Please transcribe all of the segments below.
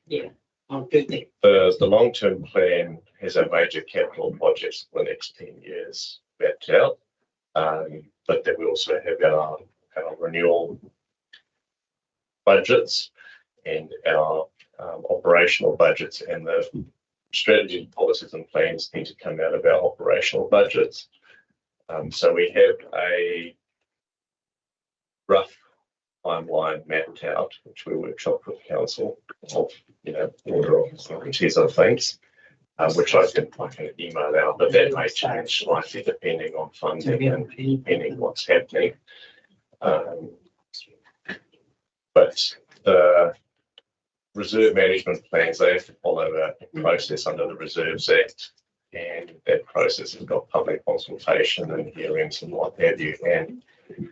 Yeah, I'll do that. The long-term plan has our major capital projects for the next 10 years mapped out. But then we also have our renewal budgets and our operational budgets, and the strategy, policies and plans need to come out of our operational budgets. So we have a rough timeline mapped out, which we workshopped with council of, order of priorities of things, which I can email out, but that may change slightly depending on funding and depending what's happening. But the reserve management plans, they have to follow a process under the Reserves Act, and that process has got public consultation and hearings and what have you. And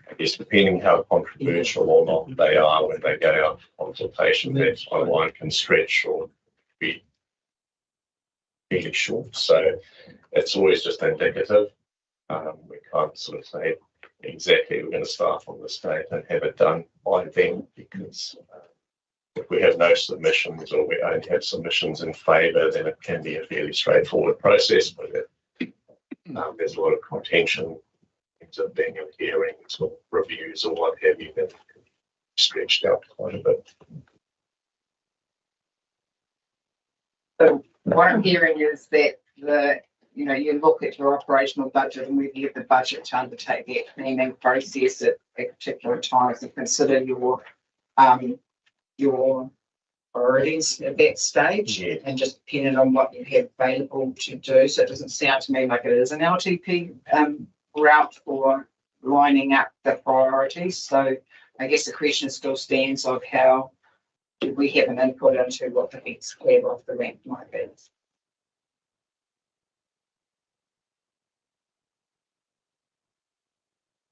I guess depending how controversial or not they are when they go out for consultation, that timeline can stretch or be fairly short. So it's always just indicative. We can't sort of say exactly we're going to start on this date and have it done by then, because if we have no submissions or we only have submissions in favour, then it can be a fairly straightforward process. But there's a lot of contention in terms of being in hearings or reviews or what have you, that stretched out quite a bit. So what I'm hearing is that you look at your operational budget and whether you have the budget to undertake that planning process at particular times and consider your priorities at that stage, and just depending on what you have available to do. So it doesn't sound to me like it is an LTP route for lining up the priorities. So I guess the question still stands of how do we have an input into what the next level of the ramp might be.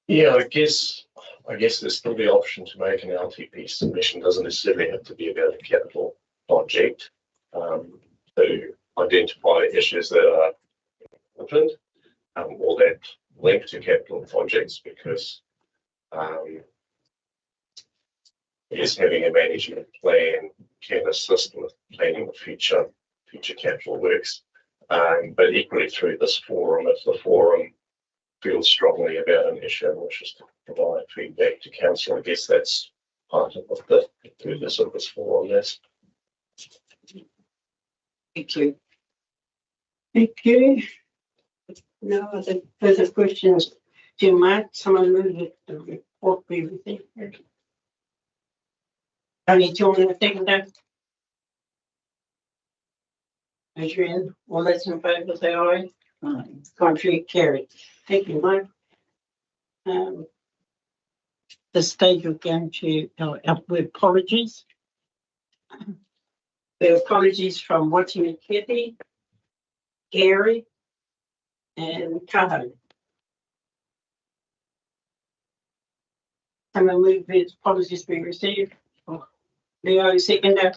Yeah, I guess there's still the option to make an LTP submission. Doesn't necessarily have to be about a capital project, to identify issues that are important or that link to capital projects, because yes, having a management plan can assist with planning the future capital works. But equally through this forum, if the forum feels strongly about an issue and wishes to provide feedback to council, I guess that's part of what the purpose of this forum is. Thank you. Thank you. No other further questions. Jim, Mark, someone move it, the report be received. Only John in the second day. Adrian, all those in favour say aye. Aye. Contrary, carried. Thank you, Mike. This stage we're going to our apologies. The apologies from Watching Kathy, Gary, and Kaho. Someone move these apologies be received. Leo, seconder.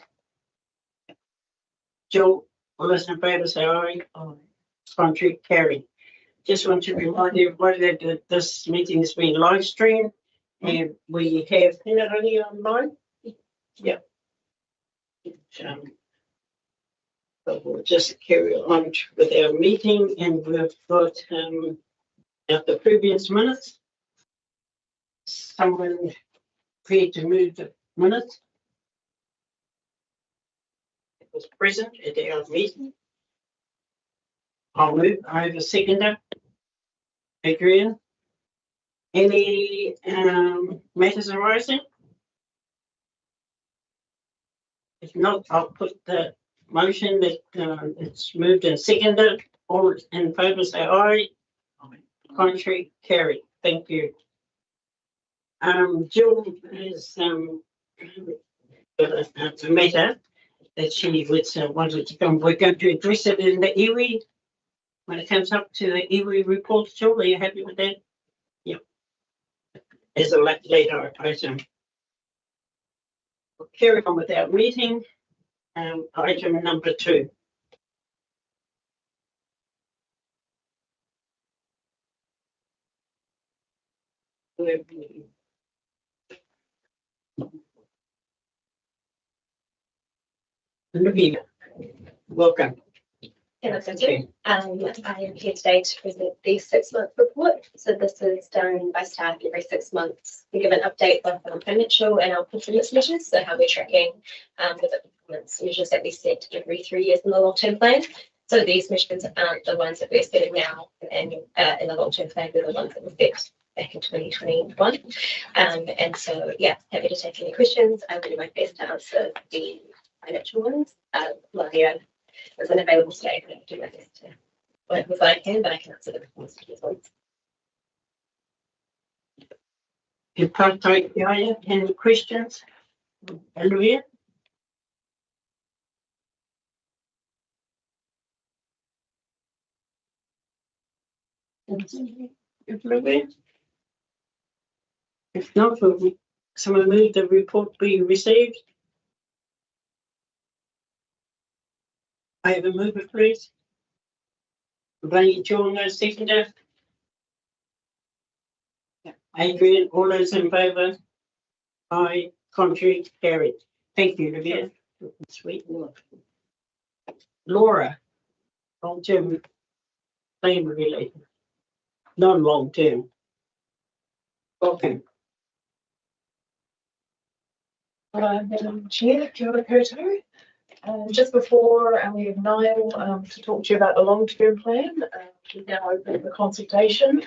Joe, all those in favour say aye. Aye. Contrary, carried. Just want to remind everybody that this meeting is being live streamed, and we have Hinarani online. Yep. But we'll just carry on with our meeting, and we've got at the previous minutes. Someone prepared to move the minutes. It was present at our meeting. I'll move. I have a seconder. Adrian. Any matters arising? If not, I'll put the motion that it's moved and seconded. All in favour say aye. Aye. Contrary, carried. Thank you. Jill has a matter that she would wanted to come. We're going to address it in the iwi when it comes up to the iwi report. Jill, are you happy with that? Yep. As a later item. We'll carry on with our meeting. Item number 2. Olivia, welcome. Hello, Cynthia. I am here today to present the 6-month report. So this is done by staff every 6 months. We give an update both on financial and our performance measures, so how we're tracking with the performance measures that we set every 3 years in the long-term plan. So these measures aren't the ones that we're setting now and in the long-term plan, they're the ones that were set back in 2021. And so, yeah, happy to take any questions. I will do my best to answer the financial ones. Maria is unavailable today, but I'll do my best to whatever I can, but I can answer the performance ones. In part three, any questions? Olivia? Olivia? If not, will someone move the report be received? I have a mover, please. Ray John, no seconder. Adrian, all those in favour? Aye, contrary, carried. Thank you, Olivia. Sweet. Laura, long-term plan related, non-long-term. Welcome. Madam Chair, kia ora koutou. Just before we have Niall to talk to you about the long-term plan, we've now opened the consultation.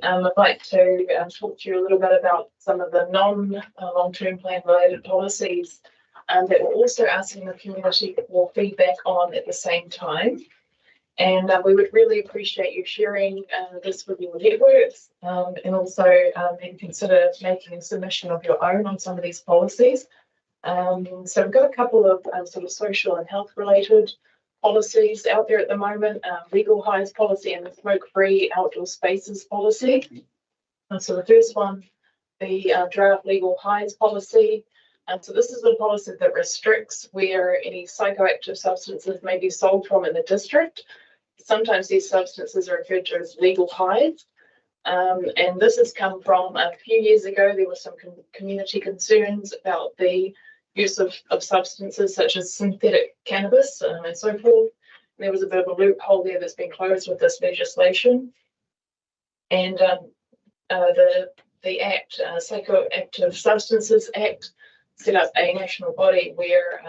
I'd like to talk to you a little bit about some of the non-long-term plan related policies that we're also asking the community for feedback on at the same time. And we would really appreciate you sharing this with your networks and also maybe consider making a submission of your own on some of these policies. So we've got a couple of sort of social and health related policies out there at the moment, legal highs policy and the smoke-free outdoor spaces policy. And so the first one, the draft legal highs policy. So this is a policy that restricts where any psychoactive substances may be sold from in the district. Sometimes these substances are referred to as legal highs. And this has come from a few years ago. There were some community concerns about the use of substances such as synthetic cannabis and so forth. There was a bit of a loophole there that's been closed with this legislation. And the Act, Psychoactive Substances Act, set up a national body where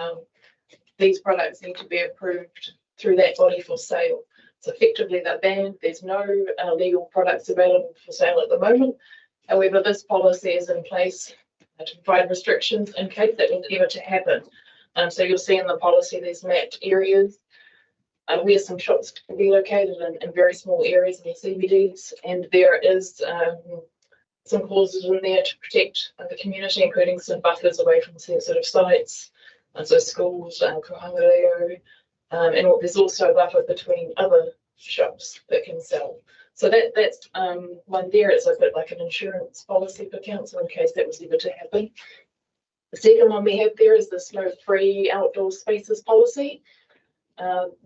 these products need to be approved through that body for sale. So effectively they're banned. There's no legal products available for sale at the moment. However, this policy is in place to provide restrictions in case that was ever to happen. So you'll see in the policy these mapped areas where some shops can be located in very small areas in the CBDs, and there is some clauses in there to protect the community, including some buffers away from sensitive sites, so schools, Kohangareo, and there's also a buffer between other shops that can sell. So that's one there. It's a bit like an insurance policy for council in case that was ever to happen. The second one we have there is the smoke-free outdoor spaces policy.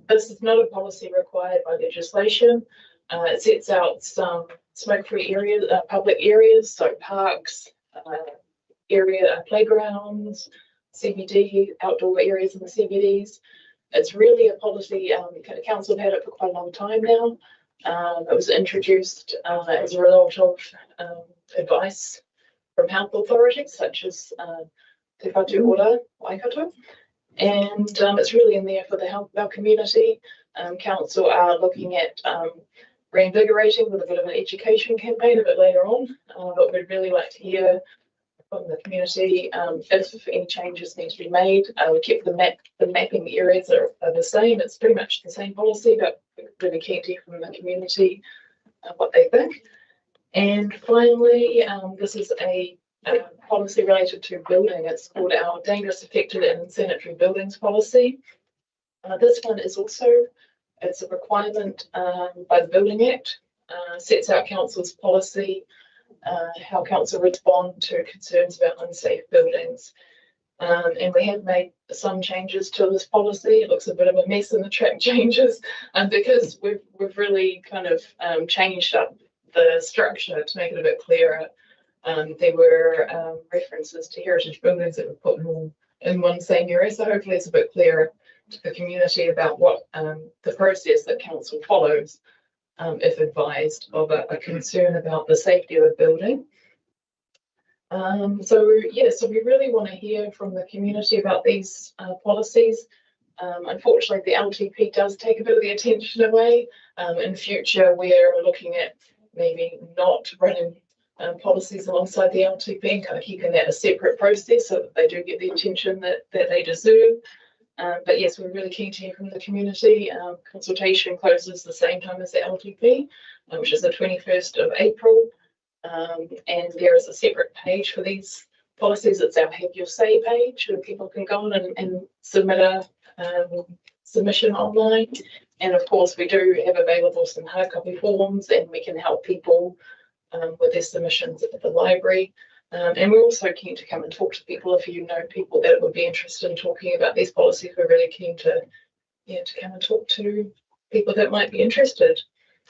This is not a policy required by legislation. It sets out some smoke-free areas, public areas, so parks, playgrounds, CBD, outdoor areas in the CBDs. It's really a policy, council have had it for quite a long time now. It was introduced as a result of advice from health authorities such as Te Whatu Ora, Waikato. And it's really in there for the health of our community. Council are looking at reinvigorating with a bit of an education campaign a bit later on, but we'd really like to hear from the community if any changes need to be made. We kept the mapping areas are the same. It's pretty much the same policy, but we're really keen to hear from the community what they think. And finally, this is a policy related to building. It's called our dangerous, affected and unsanitary buildings policy. This one is also, it's a requirement by the Building Act, sets out council's policy, how council respond to concerns about unsafe buildings. And we have made some changes to this policy. It looks a bit of a mess in the track changes, because we've really kind of changed up the structure to make it a bit clearer. There were references to heritage buildings that were put in one same area, so hopefully it's a bit clearer to the community about what the process that council follows if advised of a concern about the safety of a building. So we really want to hear from the community about these policies. Unfortunately, the LTP does take a bit of the attention away. In future, we're looking at maybe not running policies alongside the LTP and kind of keeping that a separate process so that they do get the attention that they deserve. But yes, we're really keen to hear from the community. Consultation closes the same time as the LTP, which is the 21st of April. And there is a separate page for these policies. It's our Have Your Say page where people can go on and submit a submission online. And of course, we do have available some hard copy forms, and we can help people with their submissions at the library. And we're also keen to come and talk to people. If you know people that would be interested in talking about these policies, we're really keen to come and talk to people that might be interested.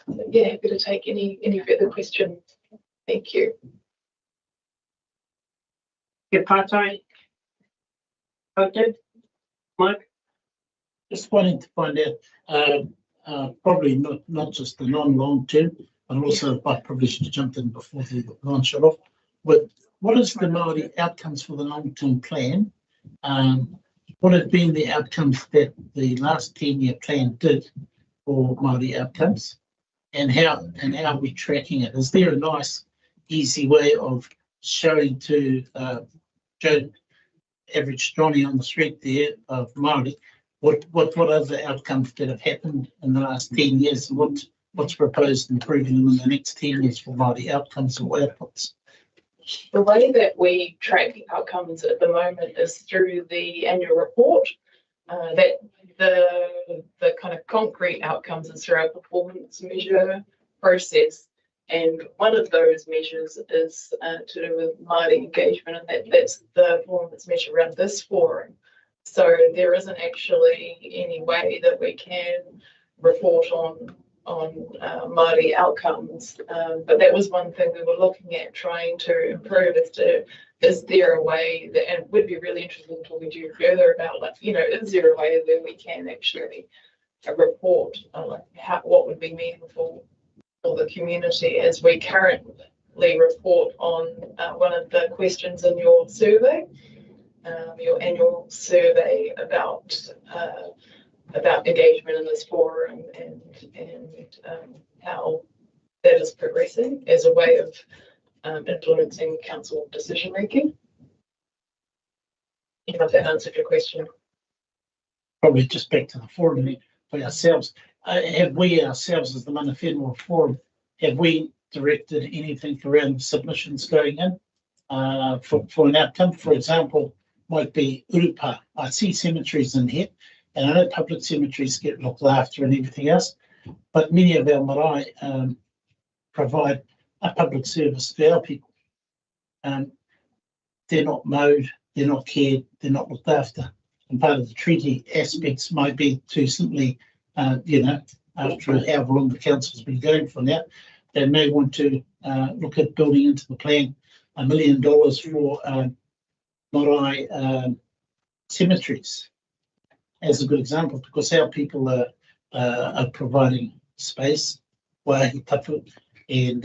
So, yeah, happy to take any further questions. Thank you. Your part-time. Okay. Mike? Just wanting to find out, probably not just the non-long term, but also by privilege to jump in before the line shut off. But what is the Māori outcomes for the long-term plan? What have been the outcomes that the last 10-year plan did for Māori outcomes? And how are we tracking it? Is there a nice, easy way of showing to Joe, average Johnny on the street there of Māori, what other outcomes that have happened in the last 10 years and what's proposed improving them in the next 10 years for Māori outcomes or outputs? The way that we track outcomes at the moment is through the annual report. That the kind of concrete outcomes is through our performance measure process. And one of those measures is to do with Māori engagement, and that's the performance measure around this forum. So there isn't actually any way that we can report on Māori outcomes, but that was one thing we were looking at trying to improve is there a way that, and it would be really interesting talking to you further about, like, is there a way where we can actually report what would be meaningful for the community as we currently report on one of the questions in your survey, your annual survey about engagement in this forum and how that is progressing as a way of influencing council decision making. I don't know if that answered your question. Probably just back to the forum for ourselves. Have we ourselves as the Manawhenua Forum, have we directed anything around submissions going in for an outcome? For example, might be Urupa. I see cemeteries in here, and I know public cemeteries get looked after and everything else, but many of our marae provide a public service to our people. They're not mowed, they're not cared, they're not looked after. And part of the treaty aspects might be to simply, after however long the council's been going for now, they may want to look at building into the plan $1 million for marae cemeteries as a good example, because our people are providing space, waihi tapu, and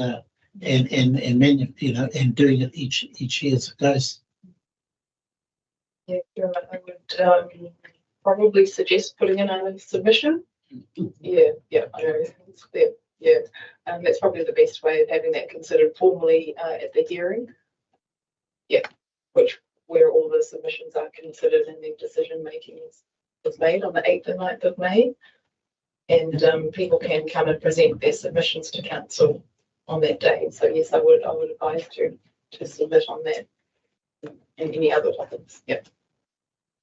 doing it each year as it goes. Yeah, I would probably suggest putting in a submission. Yeah, I know. Yeah, that's probably the best way of having that considered formally at the hearing. Yeah, where all the submissions are considered and then decision making is made on the 8th and 9th of May. And people can come and present their submissions to council on that day. So yes, I would advise to submit on that and any other topics. Yeah.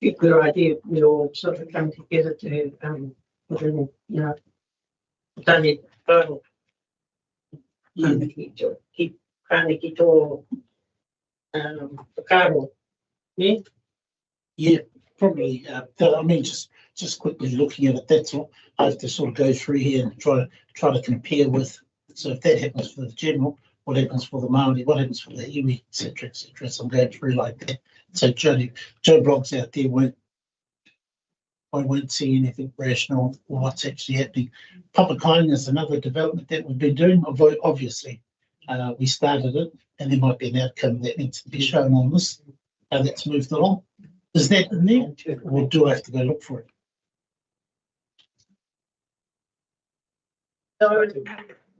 Good idea. We all sort of come together to within, done it total. Keep Kaneki to Karo. Yeah. Yeah, probably. I mean, just quickly looking at it, that's all. I have to sort of go through here and try to compare with. So if that happens for the general, what happens for the Māori, what happens for the iwi, etc., etc. So I'm going through like that. So Joe blogs out there won't I won't see anything rational or what's actually happening. Papakai is another development that we've been doing. Obviously, we started it, and there might be an outcome that needs to be shown on this, how that's moved along. Is that in there, or do I have to go look for it? No,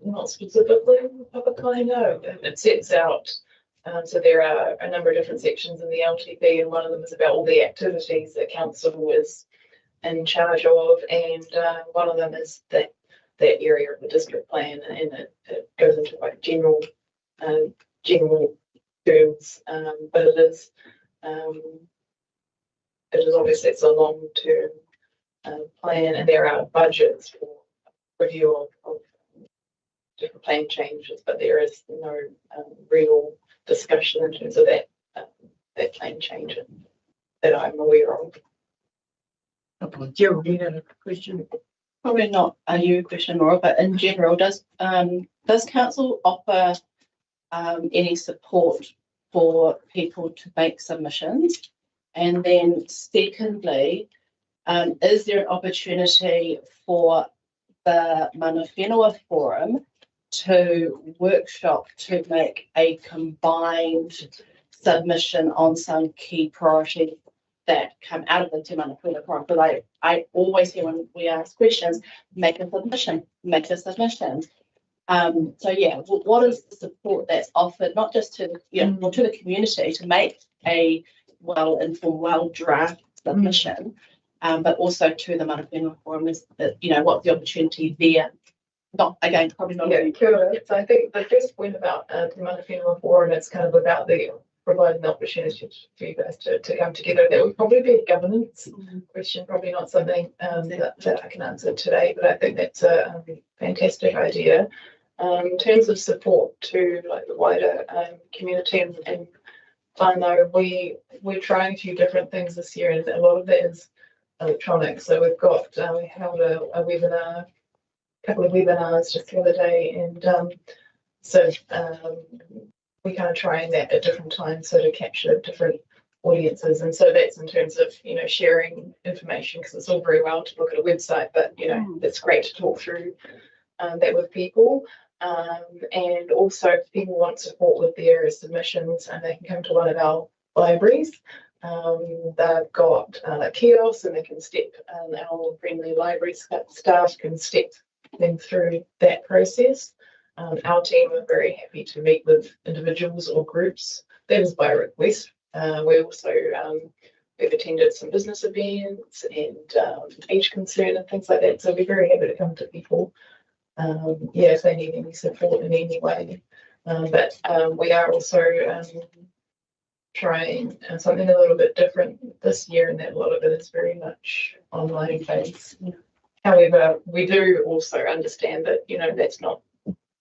not specifically Papakai, no. It sets out, so there are a number of different sections in the LTP, and one of them is about all the activities that council is in charge of, and one of them is that area of the district plan, and it goes into like general terms, but it is obviously it's a long-term plan, and there are budgets for review of different plan changes, but there is no real discussion in terms of that plan change that I'm aware of. Gerald, you had a question? Probably not a you question, Laura, but in general, does council offer any support for people to make submissions? And then secondly, is there an opportunity for the Manawhenua Forum to workshop to make a combined submission on some key priorities that come out of the Te Manawhenua Forum? Because I always hear when we ask questions, make a submission. So yeah, what is the support that's offered, not just to to the community to make a well-informed, well-drafted submission, but also to the Manawhenua Forum? Is that, what's the opportunity there? Probably not. Yeah, correct. So I think the first point about the Manawhenua Forum, it's kind of about providing the opportunity for you guys to come together. That would probably be a governance question, probably not something that I can answer today, but I think that's a fantastic idea. In terms of support to like the wider community and whānau, we're trying a few different things this year, and a lot of it is electronic. So we've got we held a webinar, couple of webinars just the other day, and we kind of trying that at different times, so to capture different audiences. And so that's in terms of sharing information, because it's all very well to look at a website, but it's great to talk through that with people. And also if people want support with their submissions, and they can come to one of our libraries. They've got kiosks, and they can step our friendly library staff can step them through that process. Our team are very happy to meet with individuals or groups. That is by request. We also we've attended some business events and age concern and things like that. So we're very happy to come to people. If they need any support in any way. But we are also trying something a little bit different this year, and that a lot of it is very much online based. However, we do also understand that that's not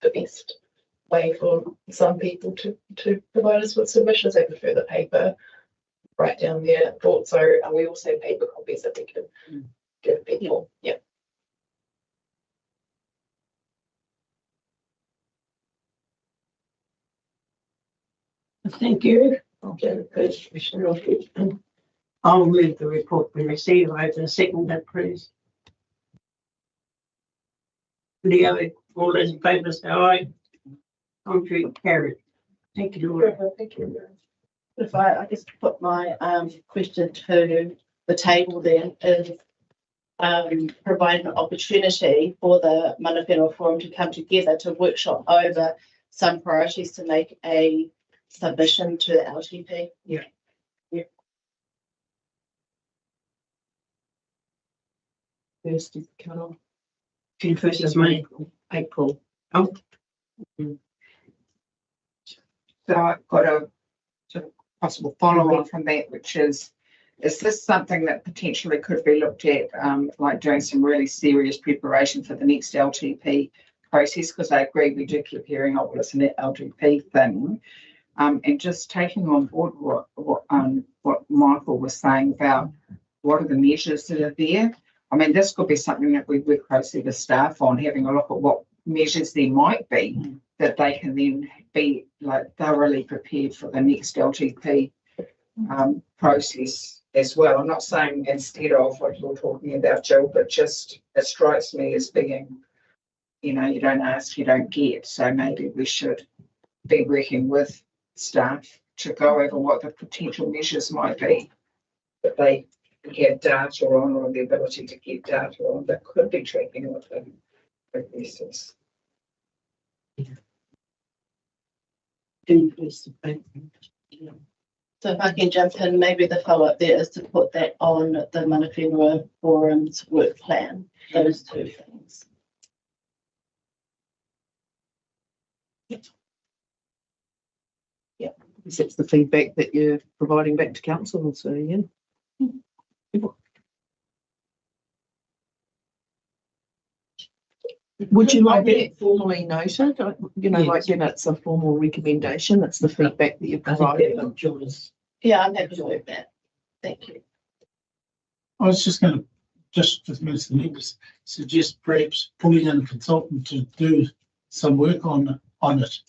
the best way for some people to provide us with submissions. They prefer the paper, write down their thoughts. So we also have paper copies that we can give people. Yeah. Thank you. I'll move the report we received. I have a second that, please. Leo, all those in favour say aye. Contrary, carried. Thank you, Laura. Thank you. If I just put my question to the table, then is providing an opportunity for the Manawhenua Forum to come together to workshop over some priorities to make a submission to the LTP. Yeah. First is cut off. First is May, April. Oh. So I've got a sort of possible follow-on from that, which is this something that potentially could be looked at, like doing some really serious preparation for the next LTP process? Because I agree, we do keep hearing, oh, well, it's an LTP thing. And just taking on board what Michael was saying about what are the measures that are there. I mean, this could be something that we work closely with staff on, having a look at what measures there might be that they can then be like thoroughly prepared for the next LTP process as well. I'm not saying instead of what you're talking about, Jill, but just it strikes me as being, you know, you don't ask, you don't get. So maybe we should be working with staff to go over what the potential measures might be that they get data on, or the ability to get data on that could be tracking with the progresses. So if I can jump in, maybe the follow-up there is to put that on the Manawhenua Forum's work plan, those two things. That's the feedback that you're providing back to council, so yeah. Would you like it formally noted? You know, like when it's a formal recommendation, it's the feedback that you're providing. Yeah, I'm happy to do that. Thank you. I was just going to, just with most of the members, suggest perhaps pulling in a consultant to do some work on it.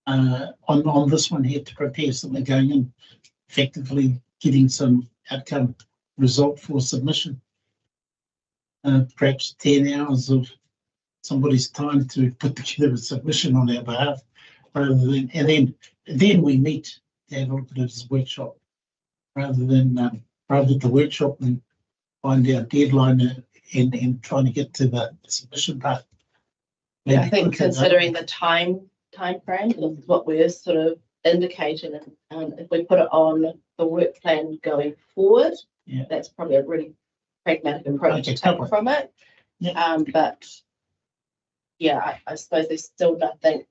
On this one here, to prepare something going in, effectively getting some outcome result for submission. Perhaps 10 hours of somebody's time to put together a submission on our behalf, rather than, and then we meet to have a look at it as a workshop, rather than the workshop and find our deadline and trying to get to the submission part. Yeah, I think considering the time frame, this is what we're sort of indicating, and if we put it on the work plan going forward, that's probably a really pragmatic approach to take from it. But yeah, I suppose there's still nothing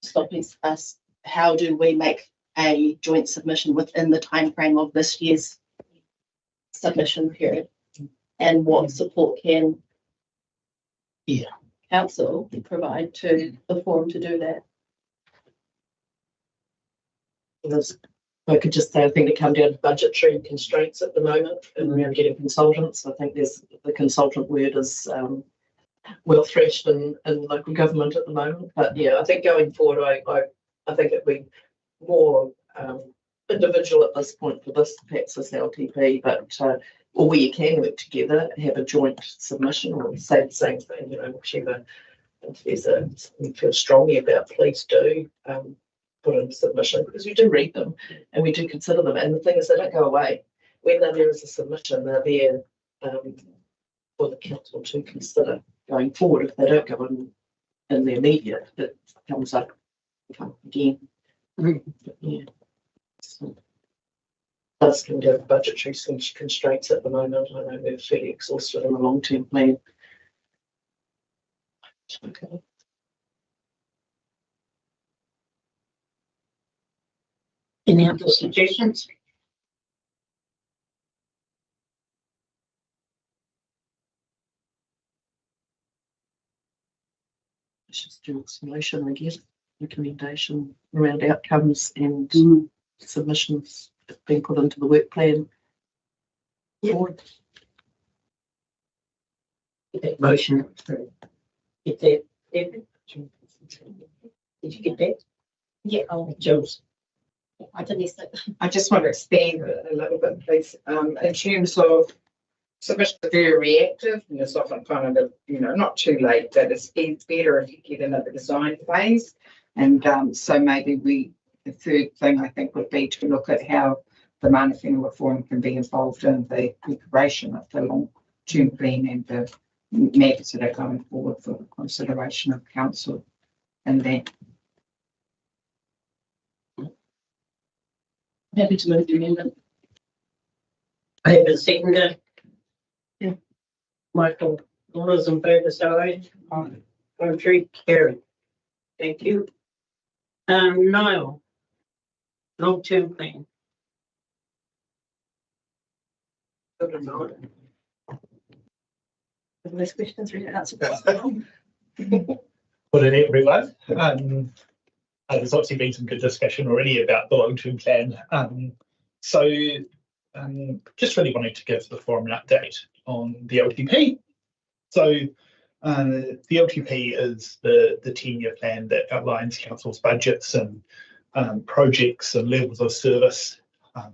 stopping us. How do we make a joint submission within the time frame of this year's submission period, and what support can council provide to the forum to do that? I could just say, I think it comes down to budgetary constraints at the moment and around getting consultants. I think the consultant word is well threshed in local government at the moment. But yeah, I think going forward, I think it'd be more individual at this point for this, perhaps this LTP, but or where you can work together, have a joint submission or say the same thing, you know, whichever. If there's something you feel strongly about, please do put in a submission, because we do read them and we do consider them. And the thing is, they don't go away. When there is a submission, they're there for the council to consider going forward. If they don't go in the immediate, it comes up again. But, yeah. So, that's going to have budgetary constraints at the moment. I know we're fairly exhausted in the long-term plan. Okay. Any other suggestions? Let's just do a solution, I guess. Recommendation around outcomes and submissions being put into the work plan. Get that motion. Get that. Did you get that? Yeah. Joe's. I didn't listen. I just want to expand a little bit, please, in terms of submissions are very reactive, and it's often kind of, you know, not too late, but it's better if you get in at the design phase. And so maybe the third thing I think would be to look at how the Manawhenua Forum can be involved in the preparation of the long-term plan and the matters that are going forward for the consideration of council. And then Happy to move the amendment. I have a seconder. Yeah. Michael, all those in favour, say aye. Contrary, carried. Thank you. Niall, long-term plan. Less questions, really answer. Good evening, everyone. There's obviously been some good discussion already about the long-term plan. Just really wanted to give the forum an update on the LTP. So the LTP is the 10-year plan that outlines council's budgets and projects and levels of service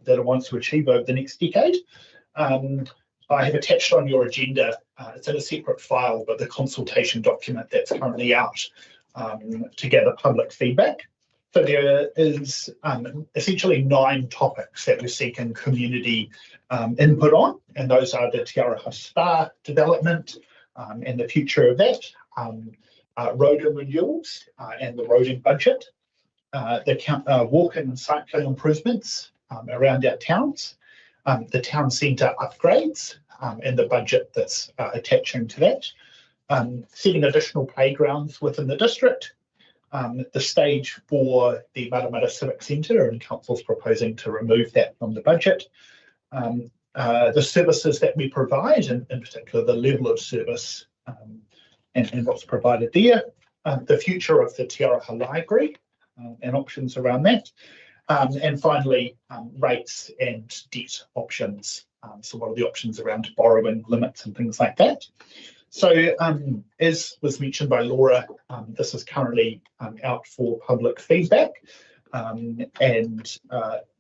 that it wants to achieve over the next decade. I have attached on your agenda, it's in a separate file, but the consultation document that's currently out to gather public feedback. So there is essentially 9 topics that we're seeking community input on, and those are the Te Araha Spa development and the future of that, roading renewals and the roading budget, the walking and cycling improvements around our towns, the town centre upgrades and the budget that's attaching to that, setting additional playgrounds within the district, the stage for the Matamata Civic Centre, and council's proposing to remove that from the budget, the services that we provide, and in particular the level of service and what's provided there, the future of the Te Araha Library and options around that, and finally rates and debt options. So what are the options around borrowing limits and things like that? So as was mentioned by Laura, this is currently out for public feedback. And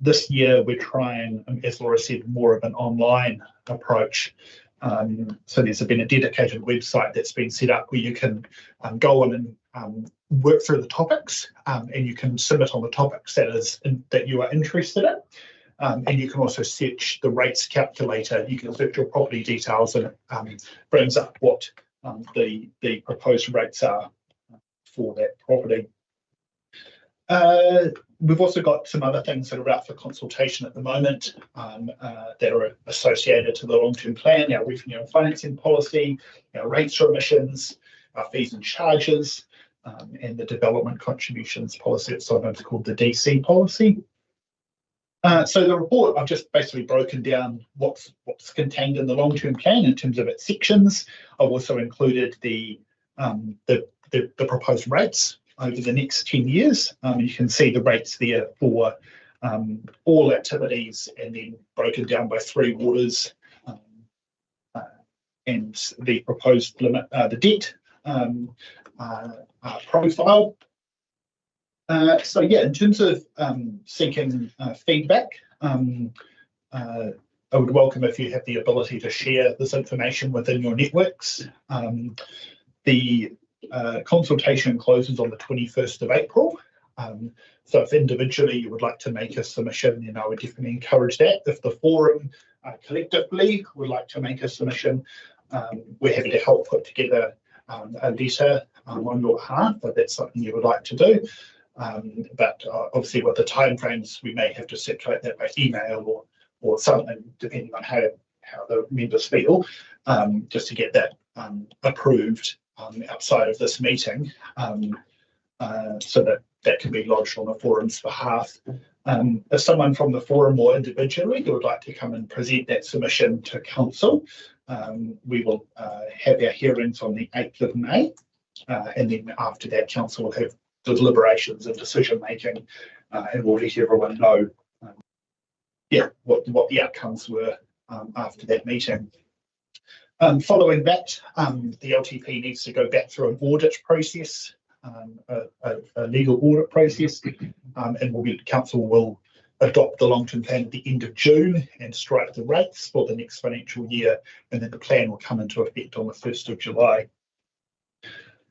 this year we're trying, as Laura said, more of an online approach. So there's been a dedicated website that's been set up where you can go on and work through the topics, and you can submit on the topics that you are interested in. And you can also search the rates calculator. You can search your property details, and it brings up what the proposed rates are for that property. We've also got some other things that are out for consultation at the moment that are associated to the long-term plan, our revenue and financing policy, our rates for emissions, our fees and charges, and the development contributions policy. It's sometimes called the DC policy. So the report, I've just basically broken down what's contained in the long-term plan in terms of its sections. I've also included the proposed rates over the next 10 years. You can see the rates there for all activities, and then broken down by 3 waters, and the proposed limit, the debt profile. So yeah, in terms of seeking feedback, I would welcome if you have the ability to share this information within your networks. The consultation closes on the 21st of April. So if individually you would like to make a submission, then I would definitely encourage that. If the forum collectively would like to make a submission, we're happy to help put together a letter on your behalf, if that's something you would like to do. But obviously with the timeframes, we may have to circulate that by email or something, depending on how the members feel, just to get that approved outside of this meeting, so that can be lodged on the forum's behalf. If someone from the forum or individually who would like to come and present that submission to council, we will have our hearings on the 8th of May, and then after that council will have deliberations and decision making, and we'll let everyone know what the outcomes were after that meeting. Following that, the LTP needs to go back through an audit process, a legal audit process, and council will adopt the long-term plan at the end of June and strike the rates for the next financial year, and then the plan will come into effect on the 1st of July.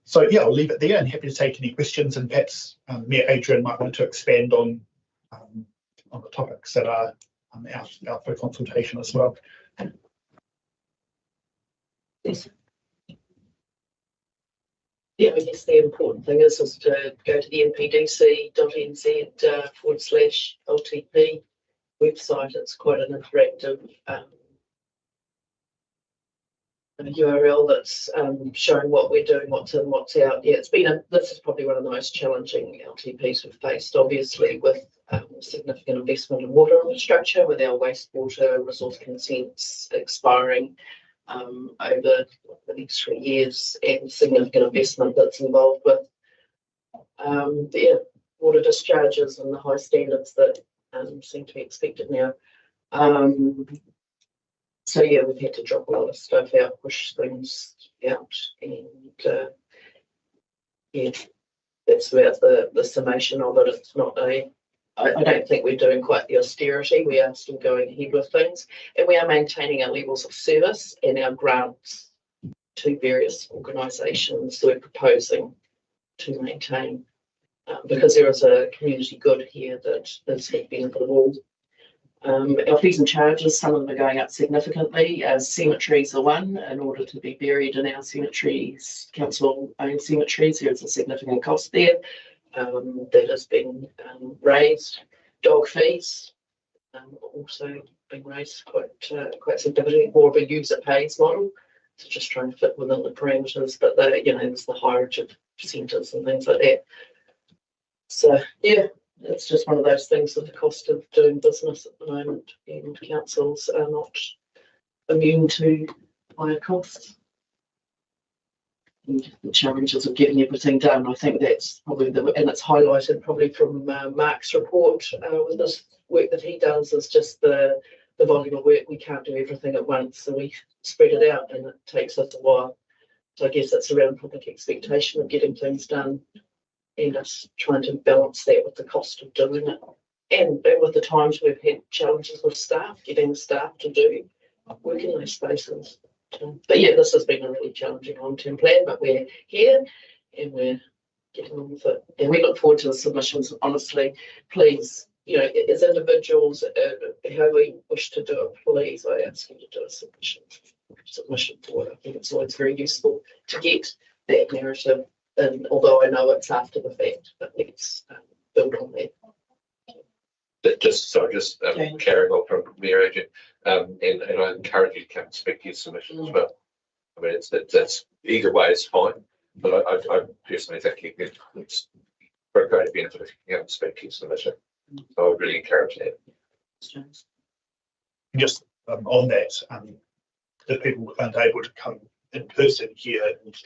So yeah, I'll leave it there and happy to take any questions, and perhaps Mayor Adrian might want to expand on the topics that are out for consultation as well. Yes. Yeah, I guess the important thing is to go to the npdc.nz/LTP website. It's quite an interactive URL that's showing what we're doing, what's in, what's out. Yeah, this is probably one of the most challenging LTPs we've faced, obviously, with significant investment in water infrastructure, with our wastewater resource consents expiring over the next 3 years, and significant investment that's involved with water discharges and the high standards that seem to be expected now. So yeah, we've had to drop a lot of stuff out, push things out, and yeah, that's about the summation of it. It's not a I don't think we're doing quite the austerity. We are still going ahead with things, and we are maintaining our levels of service and our grants to various organisations that we're proposing to maintain, because there is a community good here that is for the benefit of all. Our fees and charges, some of them are going up significantly. Cemeteries are one. In order to be buried in our cemeteries, council-owned cemeteries, there is a significant cost there. That has been raised. Dog fees also been raised quite significantly. More of a user pays model, so just trying to fit within the parameters. But there's the hierarchy of centres and things like that. So yeah, it's just one of those things with the cost of doing business at the moment, and councils are not immune to higher costs. And the challenges of getting everything done. I think that's probably and it's highlighted probably from Mark's report with this work that he does, is just the volume of work. We can't do everything at once, so we spread it out, and it takes us a while. So I guess it's around public expectation of getting things done, and us trying to balance that with the cost of doing it, and with the times we've had challenges with staff, getting staff to do work in those spaces. But yeah, this has been a really challenging long-term plan, but we're here and we're getting on with it. And we look forward to the submissions. Honestly, please, as individuals, how we wish to do it, please, I ask you to do a submission for it. I think it's always very useful to get that narrative. And although I know it's after the fact, but let's build on that. Just carrying on from Mayor Agent, and I encourage you to come and speak to your submission as well. I mean, that's either way is fine, but I personally think it's for a great benefit if you can come and speak to your submission. So I would really encourage that. Just on that, if people aren't able to come in person here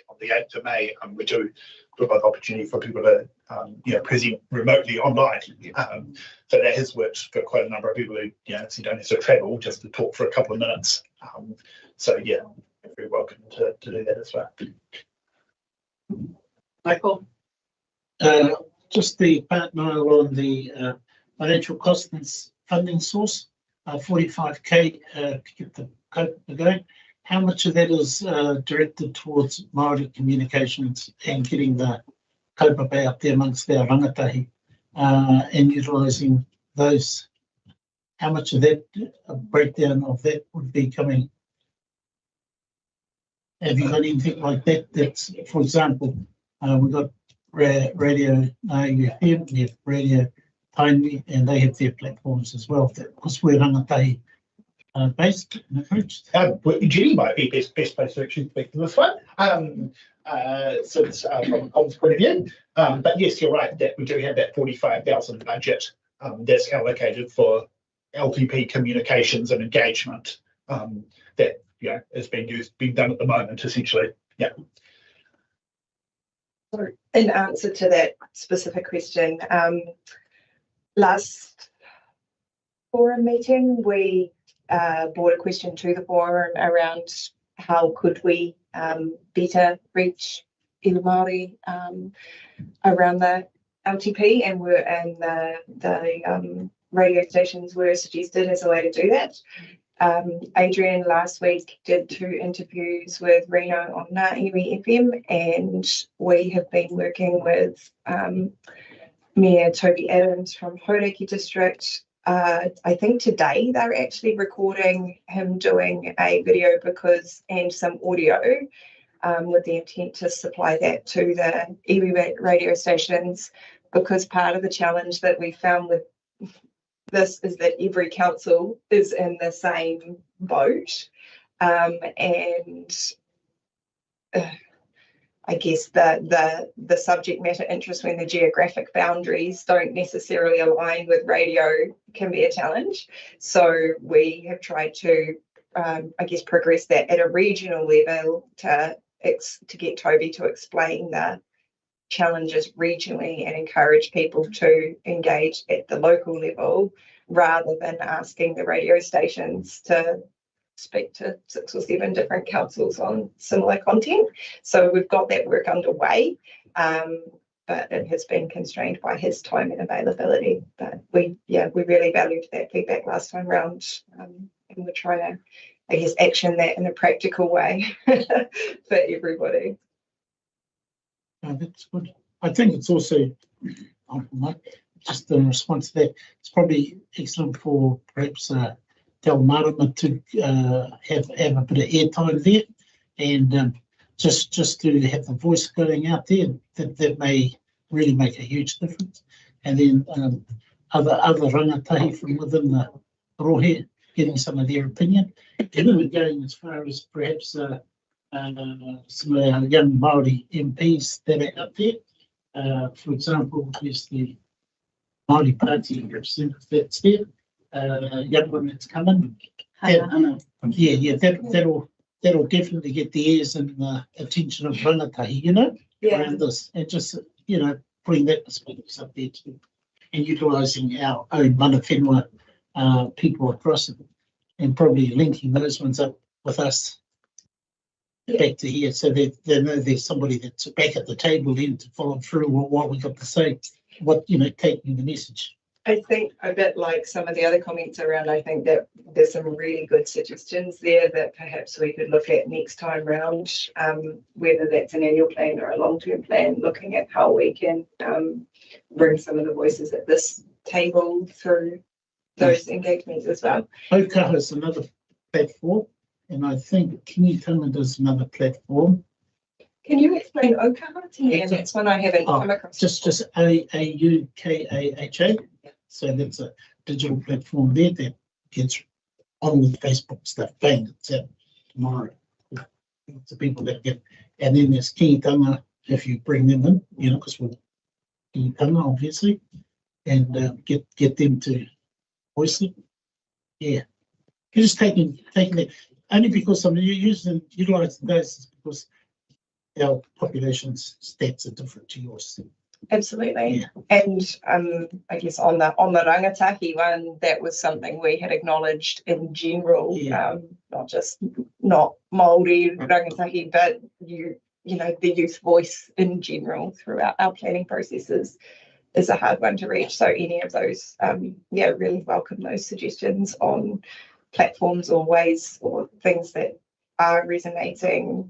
on the 8th of May, we do provide opportunity for people to present remotely online. So that has worked for quite a number of people who so you don't have to travel, just to talk for a couple of minutes. So yeah, you're very welcome to do that as well. Michael? Just the part mile on the financial cost and funding source, 45k to get the cope going. How much of that is directed towards Māori communications and getting the kaupapa out there amongst our rangatahi and utilising those? How much of that, a breakdown of that would be coming? Have you got anything like that? That's, for example, we've got Radio FM, we have Radio Tainui, and they have their platforms as well. Because we're rangatahi based in approach. Jenny might be best place to actually speak to this one. So it's from a comms point of view. But yes, you're right that we do have that 45,000 budget that's allocated for LTP communications and engagement that is being done at the moment, essentially. Yeah. So in answer to that specific question, last forum meeting we brought a question to the forum around how could we better reach iwi Māori around the LTP, and the radio stations were suggested as a way to do that. Adrian last week did 2 interviews with Reno on Iwi FM, and we have been working with Mayor Toby Adams from Hauraki District. I think today they're actually recording him doing a video and some audio with the intent to supply that to the iwi radio stations, because part of the challenge that we found with this is that every council is in the same boat, and I guess the subject matter interest when the geographic boundaries don't necessarily align with radio can be a challenge. So we have tried to, progress that at a regional level to get Toby to explain the challenges regionally and encourage people to engage at the local level rather than asking the radio stations to speak to 6 or 7 different councils on similar content. So we've got that work underway. but it has been constrained by his time and availability. But we really valued that feedback last time round, and we're trying to, I guess, action that in a practical way for everybody. That's good. I think it's also, just in response to that, it's probably excellent for perhaps Del Marama to have a bit of airtime there, and just to have the voice going out there, that may really make a huge difference. And then other rangatahi from within the rohe, getting some of their opinion. And we're going as far as perhaps some of our young Māori MPs that are out there. For example, there's the Māori Party representative that's there, young one that's coming. That'll definitely get the ears and the attention of rangatahi, around this, and just, putting that perspective up there too, and utilising our own Manawhenua people across it, and probably linking those ones up with us back to here, so that they know there's somebody that's back at the table then to follow through what we got to say, taking the message. I think a bit like some of the other comments around, I think that there's some really good suggestions there that perhaps we could look at next time round, whether that's an annual plan or a long-term plan, looking at how we can bring some of the voices at this table through those engagements as well. Okaha is another platform, and I think Kingitanga does another platform. Can you explain Okaha to me? And that's one I haven't come across. Just AUKAHA. So that's a digital platform there that gets on with Facebook stuff. Bang, it's out tomorrow. It's the people that get, and then there's Kingitanga if you bring them in, because we're Kingitanga obviously, and get them to voice it. Yeah, you're just taking it only because I'm utilising those because our population's stats are different to yours. Absolutely. Yeah. And I guess on the rangatahi one, that was something we had acknowledged in general, not Māori rangatahi, but the youth voice in general throughout our planning processes is a hard one to reach. So any of those, really welcome those suggestions on platforms or ways or things that are resonating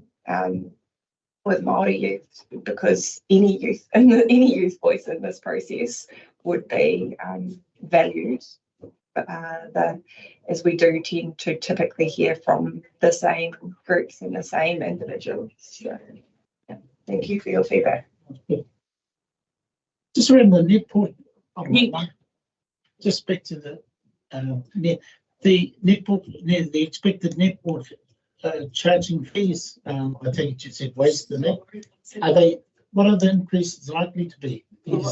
with Māori youth, because any youth voice in this process would be valued, as we do tend to typically hear from the same groups and the same individuals. So, thank you for your feedback. Just around the netport, just back to the netport, the expected netport charging fees. I think you said waste in it. What are the increases likely to be? On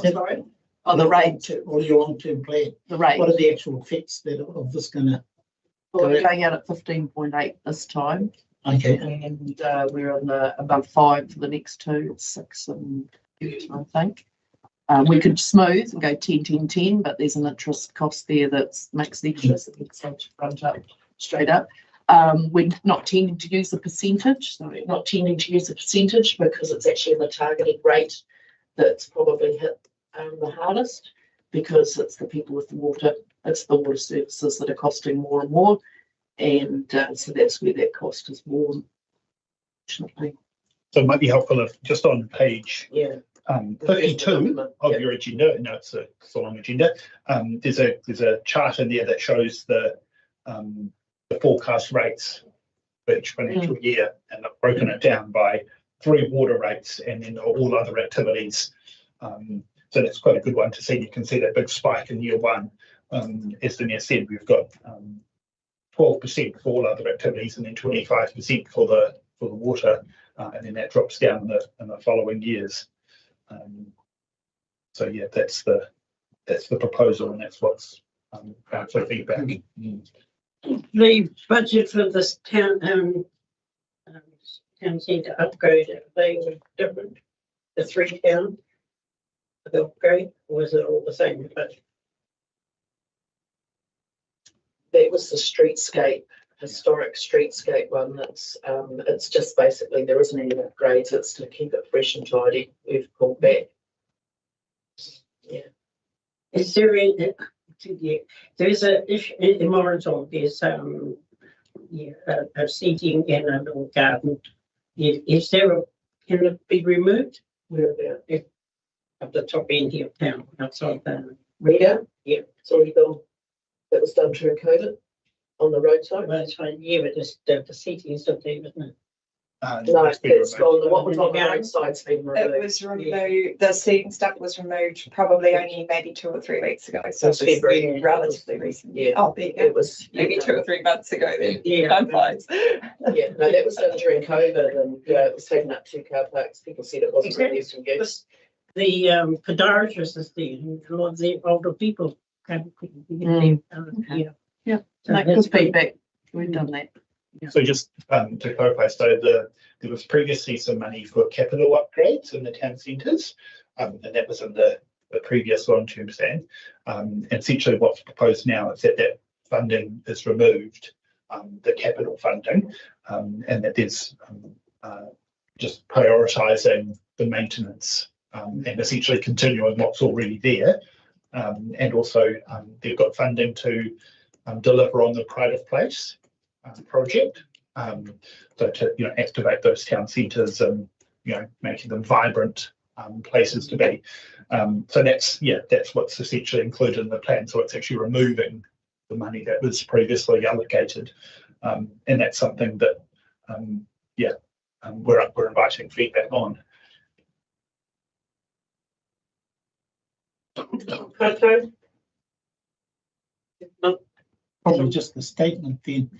the rate, or your long-term plan? the rate. What are the actual effects of this going to? We're going out at 15.8 this time. Okay. And we're on above 5 for the next 2. It's 6 and 8, I think. We could smooth and go 10, 10, 10, but there's an interest cost there that makes the interest front up straight up. We're not tending to use a percentage, because it's actually the targeted rate that's probably hit the hardest, because it's the people with the water, it's the water services that are costing more and more, and so that's where that cost is more. So it might be helpful if just on page 52 of your agenda, no, it's a long agenda. There's a chart in there that shows the forecast rates for each financial year, and I've broken it down by 3 water rates and then all other activities. So that's quite a good one to see. You can see that big spike in year 1. As Dania said, we've got 12% for all other activities and then 25% for the water, and then that drops down in the following years. So yeah, that's the proposal, and that's what's for feedback. The budget for this town centre upgrade, are they different? The 3 towns, the upgrade, or is it all the same budget? That was the streetscape, historic streetscape one. That's it's just basically there isn't any upgrades. It's to keep it fresh and tidy. We've pulled back Is there a, there's a issue in Morrisville, there's a seating in a little garden. Is there a, can it be removed? Where about it? At the top end here of town, outside the Rita, yeah. it's already gone. That was done during COVID on the roadside. Well, it's fine, yeah, but the seating is still there, isn't it? No, It's been it's removed. gone. What was on the Yeah. roadside's been It removed. was removed, the seating stuff was removed probably only maybe 2 or 3 weeks ago, so It's it's February. relatively recent. Yeah. Oh, there you go. It was Maybe 2 or 3 months ago then. Yeah. Time flies. Yeah, no, that was done during COVID, and it was taken up 2 car parks. People said it wasn't really used. The podiatrist is there, and a lot of the older people can't Mm. yeah. Yeah. So No, that's good feedback. We've done that. So just to clarify, so there was previously some money for capital upgrades in the town centres, and that was in the previous long-term plan. And essentially what's proposed now is that funding is removed, the capital funding, and that there's just prioritising the maintenance and essentially continuing what's already there. And also they've got funding to deliver on the Pride of Place project, so to activate those town centres and making them vibrant places to be. So that's what's essentially included in the plan. So it's actually removing the money that was previously allocated, and that's something that we're inviting feedback on. Probably just a statement then.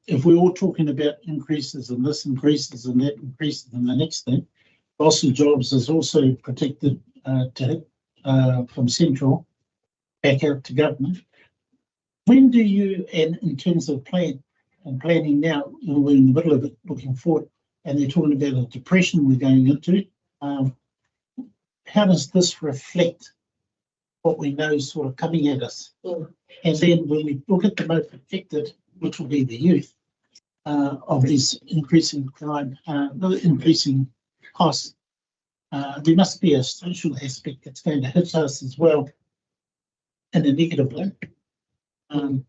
If we're all talking about increases and this increases and that increases and the next thing, loss of jobs is also protected from central back out to government. When do you, and in terms of planning now, we're in the middle of it looking forward, and they're talking about a depression we're going into. How does this reflect what we know is sort of coming at us? And then when we look at the most affected, which will be the youth, of this increasing crime, increasing costs, there must be a social aspect that's going to hit us as well in a negative way. The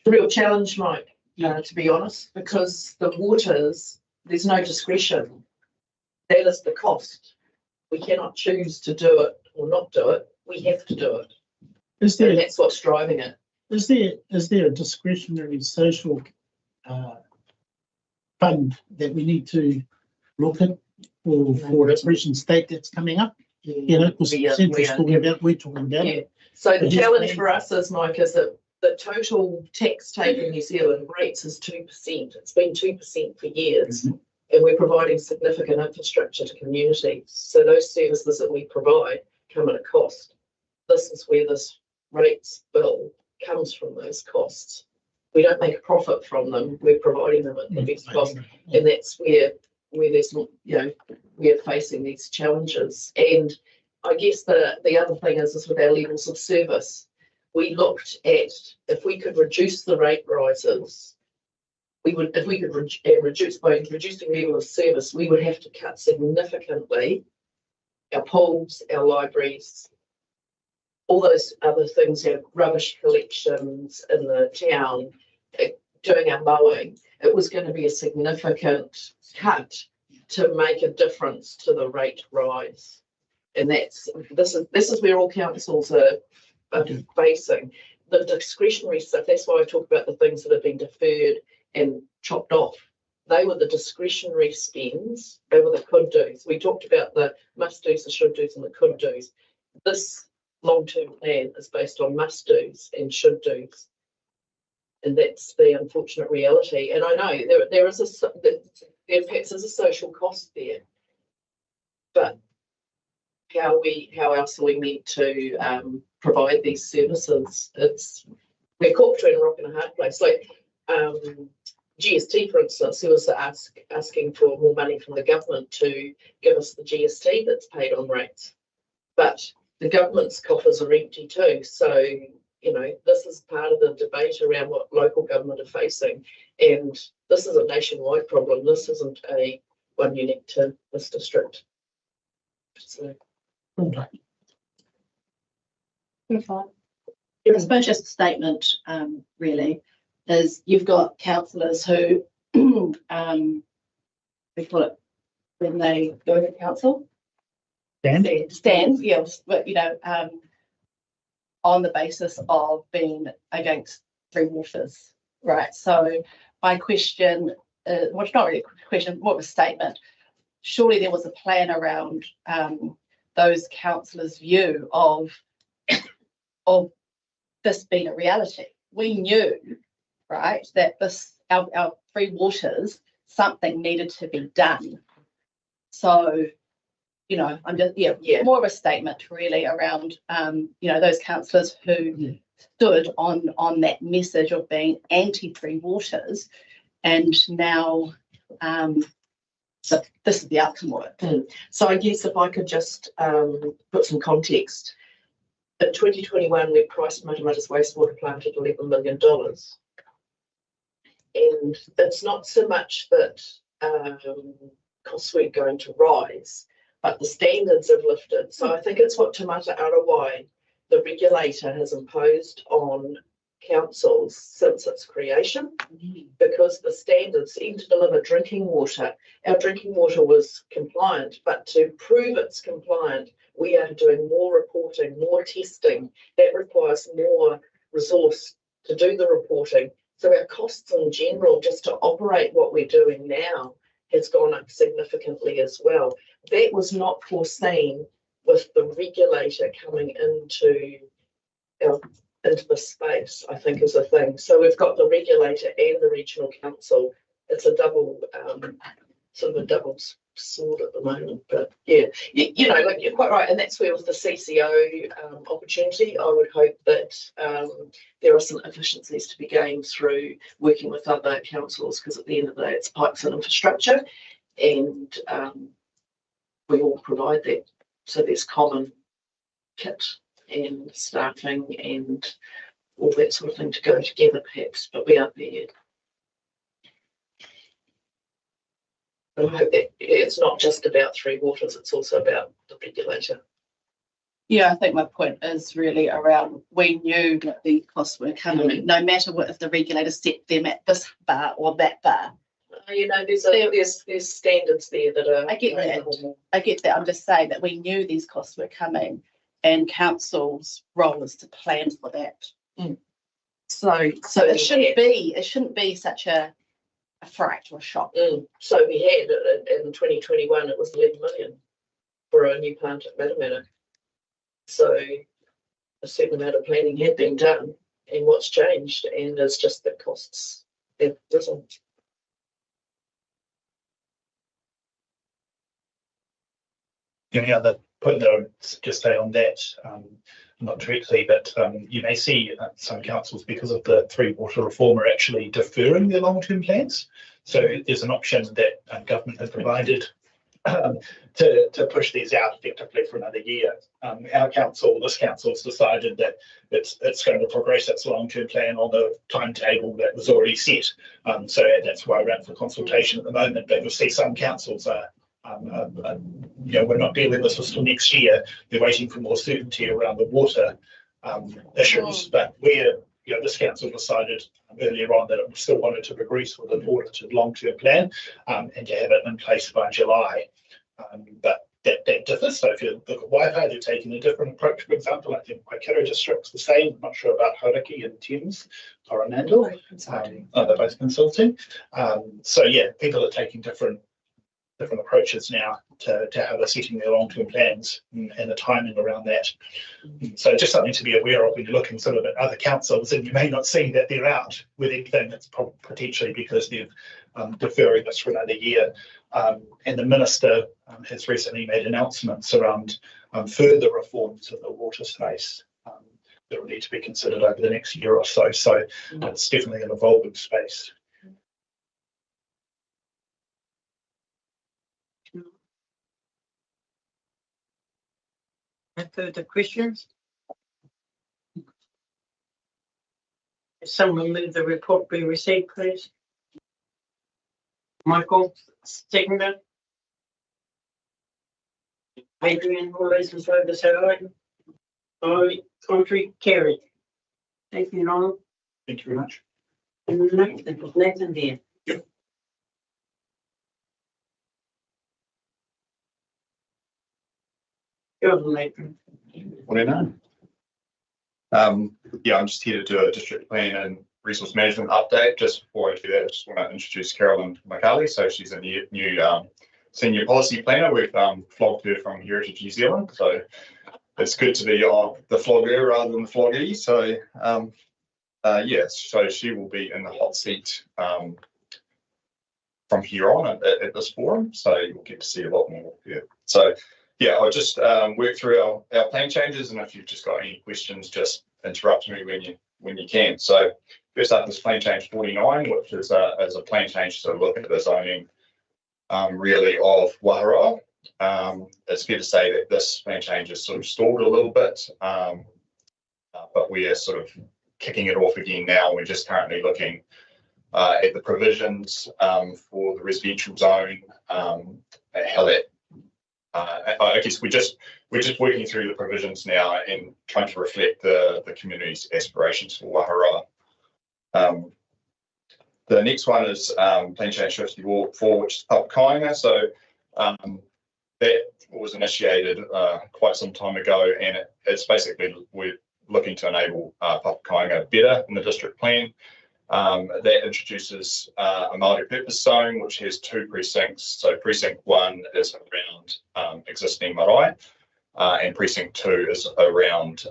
real challenge, Mike, to be honest, because the waters, there's no discretion. That is the cost. We cannot choose to do it or not do it. We have to do it. And that's what's driving it. Is there a discretionary social fund that we need to look at for a depression state that's coming up? Because Central's talking about, we're talking about. Yeah. So the challenge for us is, Mike, is that the total tax take in New Zealand rates is 2%. It's been 2% for years. Mm-hmm. And we're providing significant infrastructure to communities. So those services that we provide come at a cost. This is where this rates bill comes from, those costs. We don't make a profit from them. We're providing them at the best cost. And that's where there's, we're facing these challenges. And I guess the other thing is with our levels of service. We looked at if we could reduce the rate rises, if we could reduce by reducing level of service, we would have to cut significantly our pools, our libraries, all those other things, our rubbish collections in the town, doing our mowing. It was going to be a significant cut to make a difference to the rate rise. And this is where all councils are facing. The discretionary stuff, that's why I talk about the things that have been deferred and chopped off. They were the discretionary spends, they were the could do's. We talked about the must do's, the should do's, and the could do's. This long-term plan is based on must do's and should do's. And that's the unfortunate reality. And I know there perhaps is a social cost there. But how else are we meant to provide these services? We're caught between a rock and a hard place. Like GST, for instance, there was asking for more money from the government to give us the GST that's paid on rates. But the government's coffers are empty too. So, this is part of the debate around what local government are facing. And this is a nationwide problem. This isn't one unique to this district. So. I suppose just a statement, really, is you've got councillors who, we call it when they go to council. Stand, yes, but on the basis of being against Three Waters, right? So my question, well, it's not really a question, more of a statement. Surely there was a plan around those councillors' view of this being a reality. We knew, right, that our Three Waters, something needed to be done. So, I'm just more of a statement really around those councillors who stood on that message of being anti Three Waters, and now so this is the outcome of it. So I guess if I could just put some context. In 2021, we priced Matamata's wastewater plant at $11 million. And it's not so much that costs weren't going to rise, but the standards have lifted. So I think it's what Te Mata Arawai, the regulator, has imposed on councils since its creation, because the standards, even to deliver drinking water, our drinking water was compliant, but to prove it's compliant, we are doing more reporting, more testing. That requires more resource to do the reporting. So our costs in general, just to operate what we're doing now, has gone up significantly as well. That was not foreseen with the regulator coming into the space, I think, is a thing. So we've got the regulator and the regional council. It's a double, sort of a double sword at the moment. But yeah, like you're quite right, and that's where with the CCO opportunity, I would hope that there are some efficiencies to be gained through working with other councils, because at the end of the day, it's pipes and infrastructure, and we all provide that. So there's common kit and staffing and all that sort of thing to go together, perhaps, but we aren't there yet. I hope that it's not just about Three Waters, it's also about the regulator. Yeah, I think my point is really around, we knew that the costs were coming, no matter what, if the regulator set them at this bar or that bar. There's standards there that are. I get that. I'm just saying that we knew these costs were coming, and council's role is to plan for that. So it shouldn't be such a fright or a shock. So we had in 2021, it was 11 million for a new plant at Matamata. So a certain amount of planning had been done, and what's changed, and it's just the costs have risen. The only other point that I would just say on that, not directly, but you may see some councils, because of the Three Water reform, are actually deferring their long-term plans. So there's an option that government has provided to push these out effectively for another year. This council has decided that it's going to progress its long-term plan on the timetable that was already set. So that's why we're out for consultation at the moment. But you'll see some councils are we're not dealing with this till next year. They're waiting for more certainty around the water issues. But this council decided earlier on that it still wanted to progress with an audited long-term plan and to have it in place by July. But that differs. So if you look at Waipai, they're taking a different approach. For example, I think Waikato district's the same. I'm not sure about Hauraki and Thames, Coromandel. They're both consulting. So yeah, people are taking different approaches now to how they're setting their long-term plans and the timing around that. So just something to be aware of when you're looking sort of at other councils, and you may not see that they're out with anything. That's potentially because they're deferring this for another year. And the minister has recently made announcements around further reforms in the water space that will need to be considered over the next year or so. So it's definitely an evolving space. Further questions? Someone move the report be received, please. Michael, seconder. Adrian, all those in favour say aye. Aye. Contrary, carried. Thank you, Noel. Thank you very much. Nathan there. Good, Nathan. Morena. Yeah, I'm just here to do a district plan and resource management update. Just before I do that, I just want to introduce Carolyn McCarley. So she's a new senior policy planner. We've flogged her from Heritage New Zealand. So it's good to be on the flogger rather than the floggee. So so she will be in the hot seat from here on at this forum. So you'll get to see a lot more here. So yeah, I'll just work through our plan changes, and if you've just got any questions, just interrupt me when you can. So first up is plan change 49, which is a plan change to look at the zoning really of Waharoa. It's fair to say that this plan change is sort of stalled a little bit, but we are sort of kicking it off again now. We're just currently looking at the provisions for the residential zone, how that I guess we're just working through the provisions now and trying to reflect the community's aspirations for Waharoa. The next one is plan change 54, which is Papakainga. So that was initiated quite some time ago, and it's basically we're looking to enable Papakainga better in the district plan. That introduces a multi-purpose zone which has 2 precincts. So precinct 1 is around existing marae, and precinct 2 is around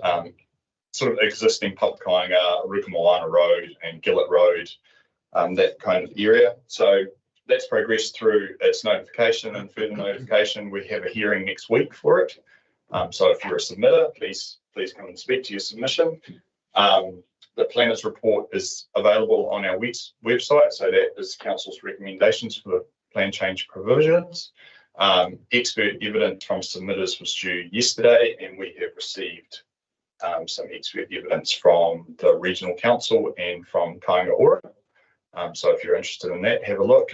sort of existing Papakainga, Rukamoana Road and Gillett Road, that kind of area. So that's progressed through its notification and further notification. We have a hearing next week for it. So if you're a submitter, please come and speak to your submission. The planner's report is available on our website, so that is Council's recommendations for the plan change provisions. Expert evidence from submitters was due yesterday, and we have received some expert evidence from the Regional Council and from Kāinga Ora. So if you're interested in that, have a look.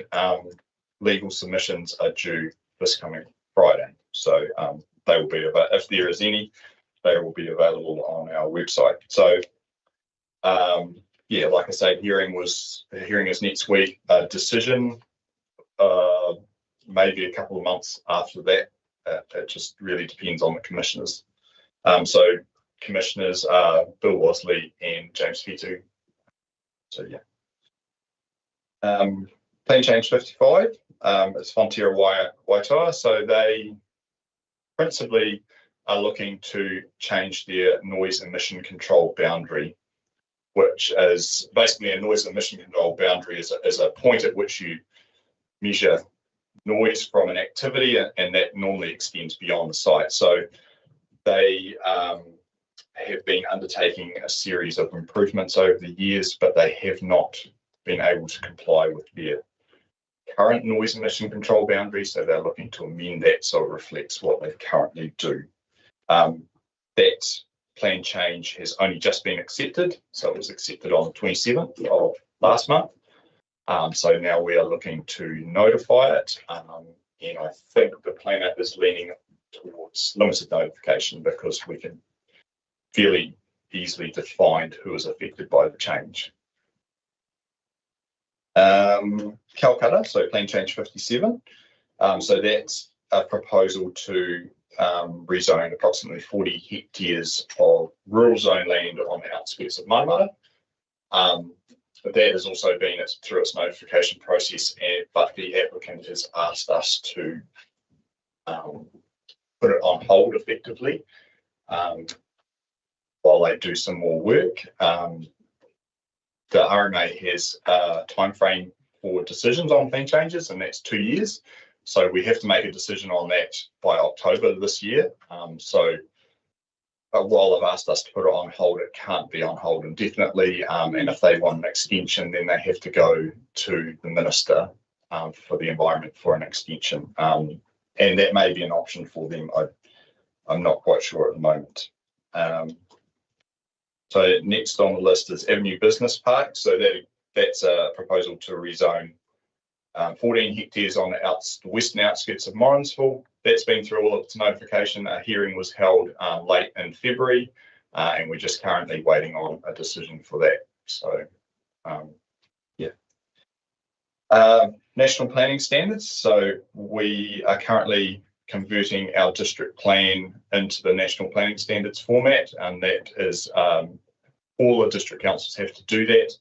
Legal submissions are due this coming Friday, so they will be about, if there is any, they will be available on our website. So yeah, like I say, hearing is next week. Decision maybe a couple of months after that. It just really depends on the commissioners. So commissioners are Bill Wasley and James Fitu. So yeah. Plan change 55 is Fonterra Waitoa. So they principally are looking to change their noise emission control boundary, which is basically a noise emission control boundary is a point at which you measure noise from an activity, and that normally extends beyond the site. So they have been undertaking a series of improvements over the years, but they have not been able to comply with their current noise emission control boundary. So they're looking to amend that so it reflects what they currently do. That plan change has only just been accepted. So it was accepted on the 27th of last month. So now we are looking to notify it. And I think the planner is leaning towards limited notification because we can fairly easily define who is affected by the change. Calcutta, so plan change 57. So that's a proposal to rezone approximately 40 hectares of rural zone land on the outskirts of Matamata. That has also been through its notification process, but the applicant has asked us to put it on hold effectively while they do some more work. The RMA has a time frame for decisions on plan changes, and that's 2 years. So we have to make a decision on that by October this year. While they've asked us to put it on hold, it can't be on hold indefinitely. And if they want an extension, then they have to go to the Minister for the Environment for an extension. And that may be an option for them. I'm not quite sure at the moment. So next on the list is Avenue Business Park. So that's a proposal to rezone 14 hectares on the western outskirts of Morrinsville. That's been through all of its notification. A hearing was held late in February. and we're just currently waiting on a decision for that. So, yeah. National planning standards. So we are currently converting our district plan into the national planning standards format, and that is all the district councils have to do that.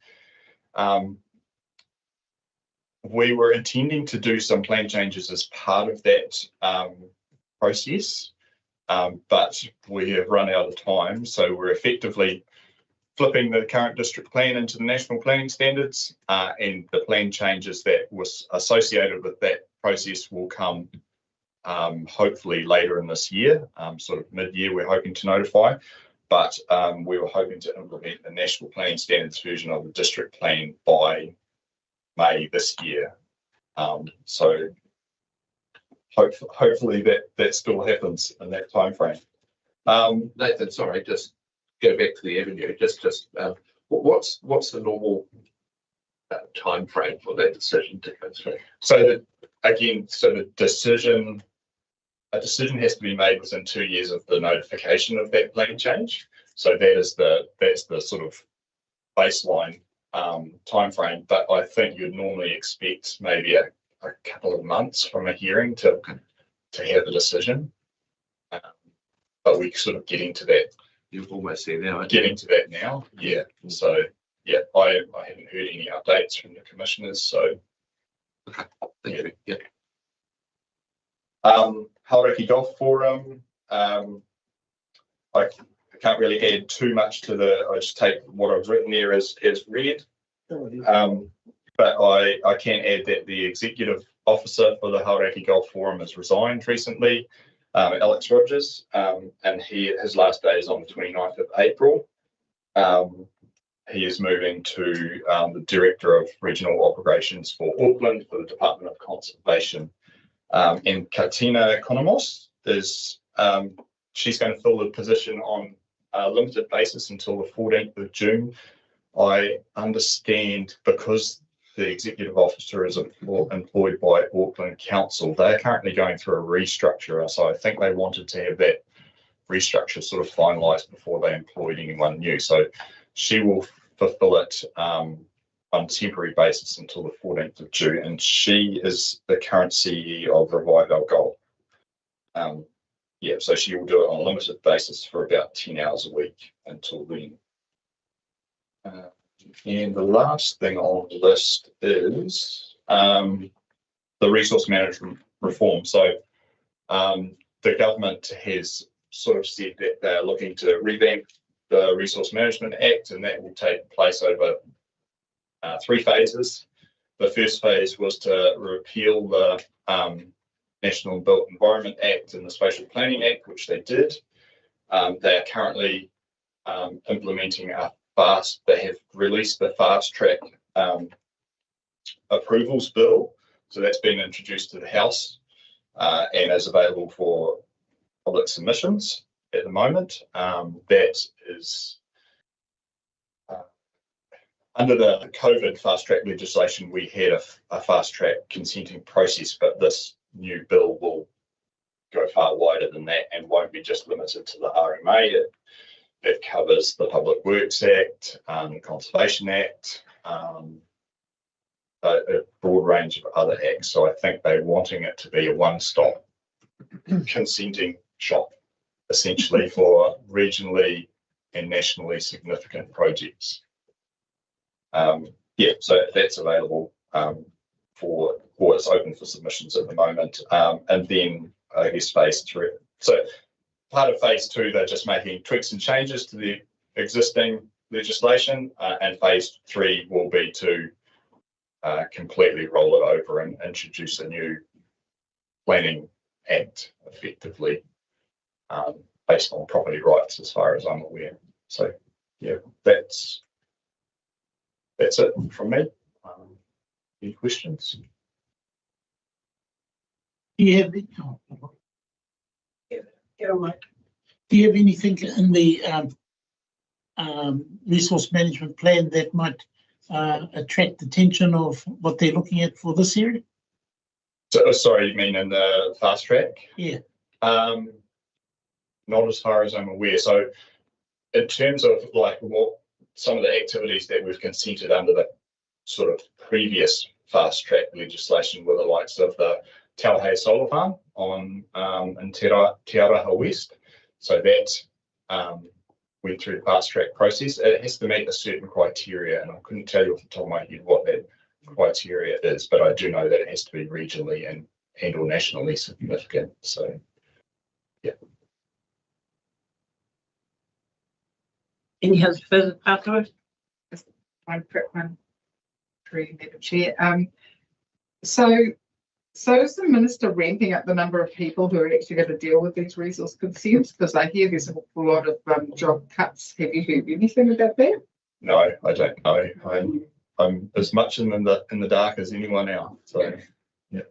We were intending to do some plan changes as part of that process, but we have run out of time, so we're effectively flipping the current district plan into the national planning standards, and the plan changes that was associated with that process will come hopefully later in this year, sort of mid-year we're hoping to notify, but we were hoping to implement the national planning standards version of the district plan by May this year. So hopefully that still happens in that time frame. Nathan, sorry, just go back to the avenue. What's the normal time frame for that decision to go through? So the decision has to be made within 2 years of the notification of that plan change. So that's the sort of baseline time frame. But I think you'd normally expect maybe a couple of months from a hearing to have a decision. But we're sort of getting to that. You're almost there now. Getting to that now, yeah. So yeah, I haven't heard any updates from the commissioners. So thank you. Yeah. Hauraki Golf Forum. I can't really add too much to I just take what I've written there as read. But I can add that the executive officer for the Hauraki Golf Forum has resigned recently, Alex Rogers, and his last day is on the 29th of April. He is moving to the Director of Regional Operations for Auckland for the Department of Conservation. And Katina Konomos is, she's going to fill the position on a limited basis until the 14th of June. I understand because the executive officer is employed by Auckland Council, they're currently going through a restructure. So I think they wanted to have that restructure sort of finalised before they employed anyone new. So she will fulfil it on a temporary basis until the 14th of June. And she is the current CEO of Revive Our Goal. Yeah, so she will do it on a limited basis for about 10 hours a week until then. And the last thing on the list is the resource management reform. So the government has sort of said that they're looking to revamp the Resource Management Act, and that will take place over 3 phases. The first phase was to repeal the National Built Environment Act and the Spatial Planning Act, which they did. They are currently implementing they have released the fast track approvals bill. So that's been introduced to the House and is available for public submissions at the moment. That is under the COVID fast track legislation, we had a fast track consenting process, but this new bill will go far wider than that and won't be just limited to the RMA. It covers the Public Works Act, the Conservation Act, a broad range of other acts. So I think they're wanting it to be a one-stop consenting shop, essentially, for regionally and nationally significant projects. Yeah, so that's available or it's open for submissions at the moment. And then I guess phase 3. So part of phase 2, they're just making tweaks and changes to the existing legislation, and phase 3 will be to completely roll it over and introduce a new planning act, effectively, based on property rights, as far as I'm aware. So yeah, that's it from me. Any questions? Do you have anything in the resource management plan that might attract attention of what they're looking at for this area? So, sorry, you mean in the fast track? Yeah. Not as far as I'm aware. So in terms of like what some of the activities that we've consented under the sort of previous fast track legislation were the likes of the Tauhei solar farm on in Te Araha West. So that went through the fast track process. It has to meet a certain criteria, and I couldn't tell you off the top of my head what that criteria is, but I do know that it has to be regionally and or nationally significant. So yeah. Any other further part of it? One quick one through you, Madam Chair. So is the minister ramping up the number of people who are actually going to deal with these resource concerns? Because I hear there's a lot of job cuts. Have you heard anything about that? No, I don't know. I'm as much in the dark as anyone else. So yeah.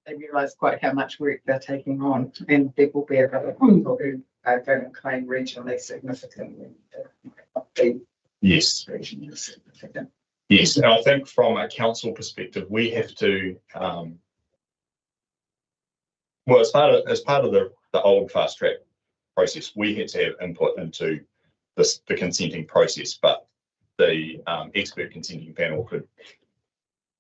They realise quite how much work they're taking on, and there will be a lot of people who are going to claim regionally significantly. Yes. Regionally significant. Yes, and I think from a council perspective, we have to, well, as part of the old fast track process, we had to have input into the consenting process, but the expert consenting panel could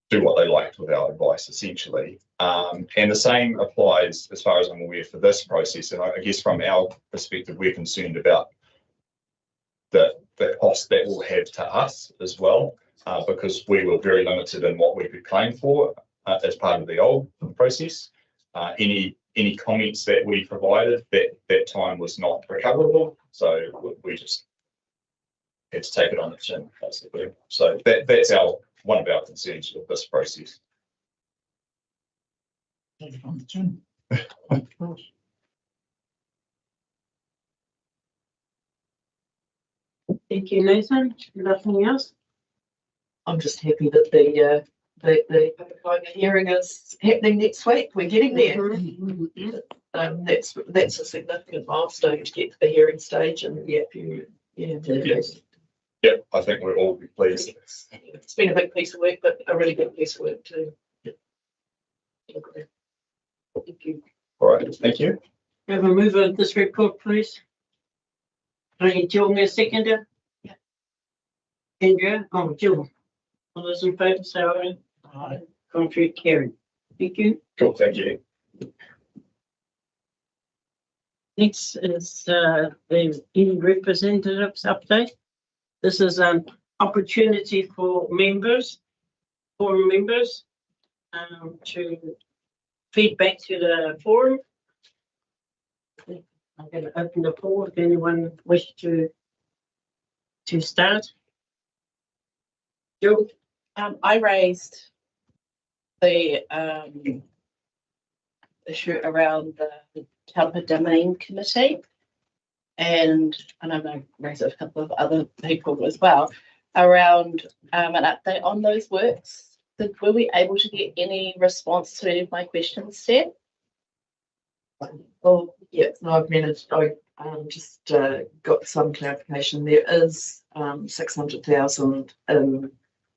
do what they liked with our advice, essentially. And the same applies, as far as I'm aware, for this process. And I guess from our perspective, we're concerned about the cost that will have to us as well. Because we were very limited in what we could claim for as part of the old process. Any comments that we provided, that time was not recoverable, so we just had to take it on the chin, basically. So that's one of our concerns with this process. Take it on the chin. Thank you, Nathan. Nothing else? I'm just happy that the public hearing is happening next week. We're getting there. That's a significant milestone to get to the hearing stage, and Yes. Yeah, I think we're all pleased. It's been a big piece of work, but a really good piece of work too. Yeah. Thank you. All right, thank you. We have a mover of this report, please. Jill, a seconder. Yeah. Andrea, Jill. All those in favour, say aye. Aye. Contrary, carried. Thank you. Cool, thank you. Next is the EU representatives update. This is an opportunity for forum members, to feed back to the forum. I'm going to open the floor if anyone wishes to start. Jill? I raised the issue around the Taupo Domain Committee, and I'm going to raise it with a couple of other people as well around an update on those works. Were we able to get any response to any of my questions, Steph? Well, yeah, no, I've managed. I just got some clarification. There is 600,000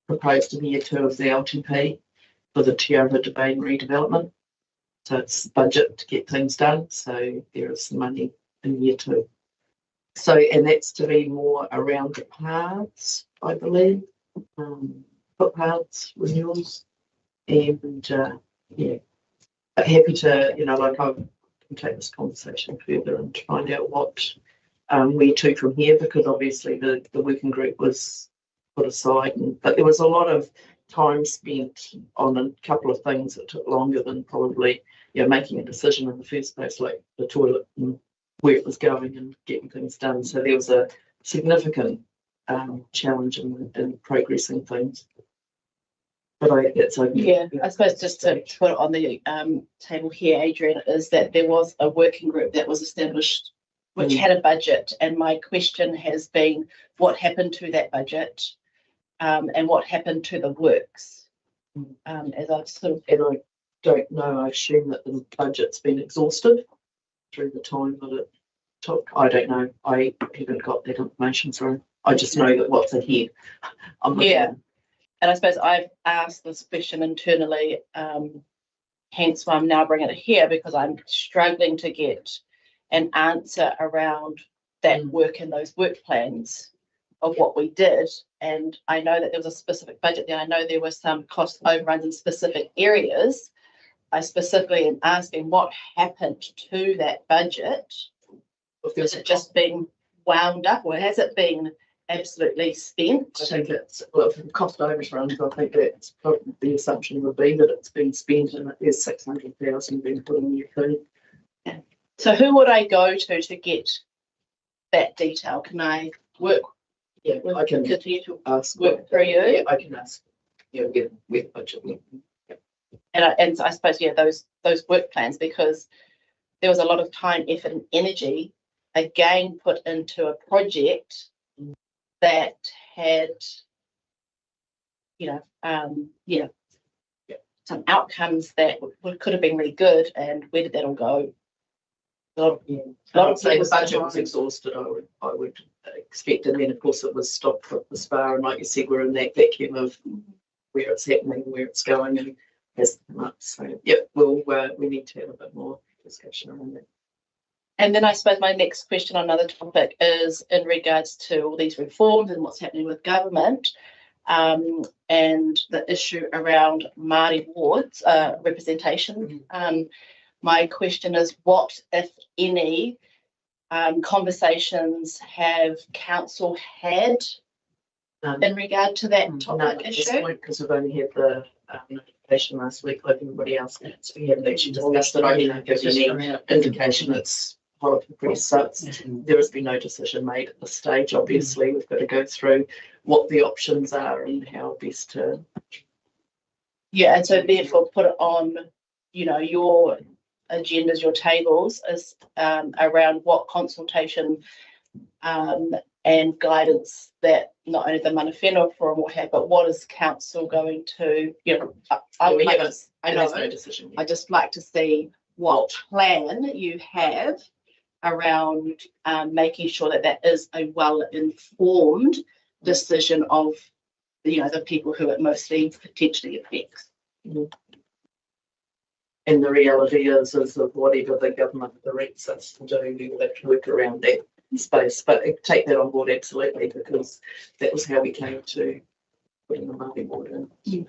proposed in year 2 of the LTP for the Te Araha Domain redevelopment. So it's budget to get things done. So there is some money in year 2. So, and that's to be more around the paths, I believe, footpaths, renewals, and yeah, but happy to, like I can take this conversation further and find out what where to from here, because obviously the working group was put aside, but there was a lot of time spent on a couple of things that took longer than probably making a decision in the first place, like the toilet and where it was going and getting things done. So there was a significant challenge in progressing things. But it's okay. Yeah, I suppose just to put it on the table here, Adrian, is that there was a working group that was established which had a budget, and my question has been what happened to that budget, and what happened to the works. As I've sort of, and I don't know, I assume that the budget's been exhausted through the time that it took. I don't know. I haven't got that information, so I just know that what's ahead. And I suppose I've asked this question internally, hence why I'm now bringing it here, because I'm struggling to get an answer around that work in those work plans of what we did. And I know that there was a specific budget there. I know there were some cost overruns in specific areas. I specifically am asking what happened to that budget. Has it just been wound up, or has it been absolutely spent? I think it's, well, from cost overruns, I think that's probably the assumption would be that it's been spent and that there's 600,000 being put in your fee. So who would I go to get that detail? Can I work? Yeah, I can continue to ask. work through you. Yeah, I can ask. Yeah, with budget. And I suppose, yeah, those work plans, because there was a lot of time, effort and energy again put into a project that had, some outcomes that could have been really good. And where did that all go? A lot of say the budget was exhausted, I would expect, and then of course it was stopped at the spa, and like you said, we're in that vacuum of where it's happening, where it's going, and has come up. So yeah, we need to have a bit more discussion around that. And then I suppose my next question on another topic is in regards to all these reforms and what's happening with government, and the issue around Māori wards representation. My question is, what, if any, conversations have council had in regard to that topic issue? Because we've only had the notification last week, like everybody else. So we haven't actually discussed it. I didn't give any indication it's hot off the press. So there has been no decision made at this stage. Obviously, we've got to go through what the options are and how best to. Yeah, and so therefore put it on, your agendas, your tables, is around what consultation and guidance that not only the Manawhenua Forum will have, but what is council going to, I just like to see what plan you have around making sure that that is a well-informed decision of, the people who it mostly potentially affects. And the reality is that whatever the government directs us to do, we will have to work around that space. But take that on board absolutely, because that was how we came to putting the Māori ward in.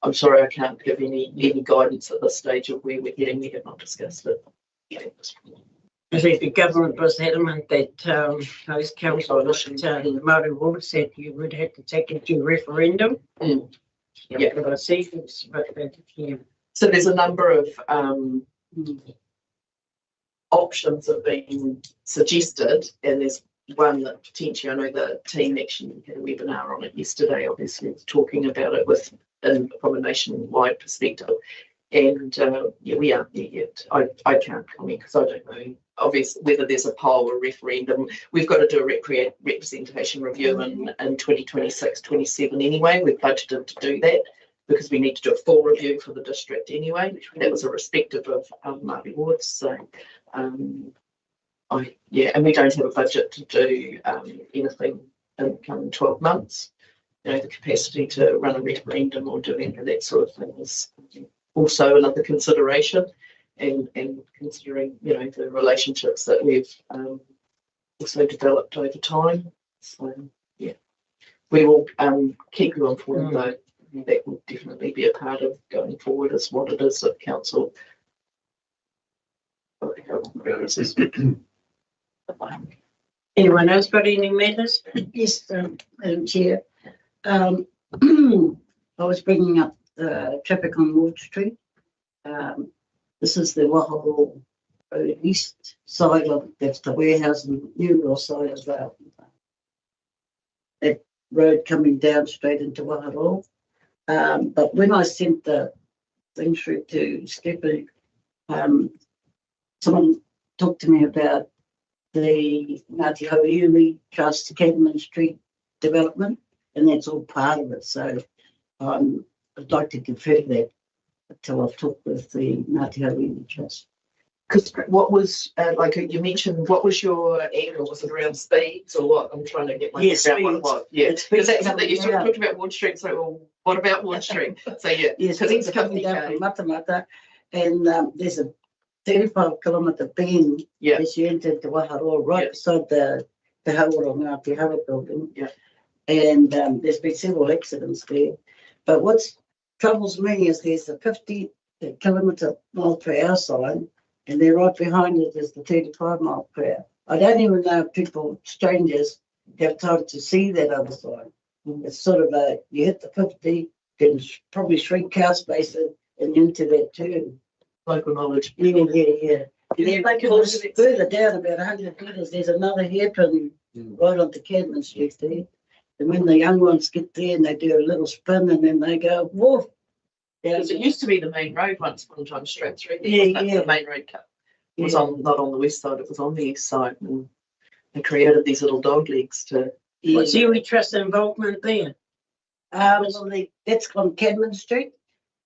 I'm sorry, I can't give any guidance at this stage of where we're heading. We have not discussed it. I think the government was adamant that those council the Māori ward said you would have to take it to referendum. Yeah, but I see So there's a number of options that have been suggested, and there's one that potentially, I know the team actually had a webinar on it yesterday, obviously talking about it from a nationwide perspective. And we aren't there yet. I can't comment because I don't know, obviously, whether there's a poll or referendum. We've got to do a representation review in 2026, 27 anyway. We've budgeted to do that, because we need to do a full review for the district anyway. That was irrespective of Māori wards. So, and we don't have a budget to do anything in the coming 12 months. The capacity to run a referendum or do any of that sort of thing is also another consideration, and considering, the relationships that we've also developed over time. So, yeah, we will keep you informed though. That will definitely be a part of going forward, is what it is that council. Anyone else got any matters? Yes, Madam Chair. I was bringing up the traffic on Ward Street. This is the Waharo Road east side of, that's the warehouse, and New North side of that road coming down straight into Waharo. But when I sent the thing through to Stephanie, someone talked to me about the Ngāti Hauiui Trust Catamount Street development, and that's all part of it. So I'd like to defer that until I've talked with the Ngāti Hauiui Trust. Because what was, like you mentioned, what was your angle? Was it around speeds or what? I'm trying to get my speeds. Yeah, because that's something you sort of talked about Ward Street. So, well, what about Ward Street? So, yeah, yes, because it's coming down from Matamata, and there's a 35-kilometre bend. Yeah. As you enter the Waharoa, right beside the Hauora Ngāti building. Yeah. And there's been several accidents there. But what troubles me is there's a 50-kilometre/mile sign, and then right behind it is the 35-mile/hour. I don't even know if people, strangers, have time to see that other sign. It's sort of you hit the 50, then probably shrink car spaces and into that turn. Local knowledge. Yeah. And then of course, further down about 100 metres, there's another hairpin right onto Cadman Street there. And when the young ones get there and they do a little spin and then they go, woof. Because it used to be the main road once upon a time straight through there. Yeah, That's yeah. the main road cut. It was not on the west side, it was on the east side. And they created these little dog legs to. Was Iwi Trust involvement there? That's on Cadman Street.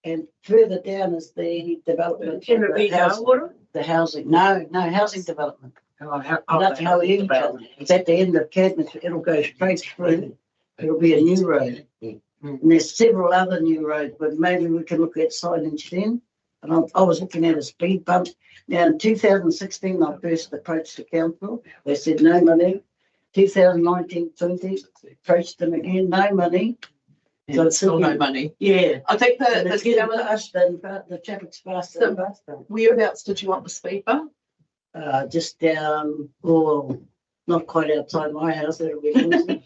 And further down is the development. Can it be Hauora? The housing. No, housing development. That's Oh, how it's at the end of Cadman. It'll go straight through. It'll be a new road. And there's several other new roads, but maybe we can look at signage then. And I was looking at a speed bump. Now in 2016, I first approached the council. They said no money. 2019-20, approached them again, no money. So it's still no money. Yeah. I think And it's getting faster and the traffic's faster and faster. Whereabouts did you want the speed bump? Just down, not quite outside my house. That'll be easy.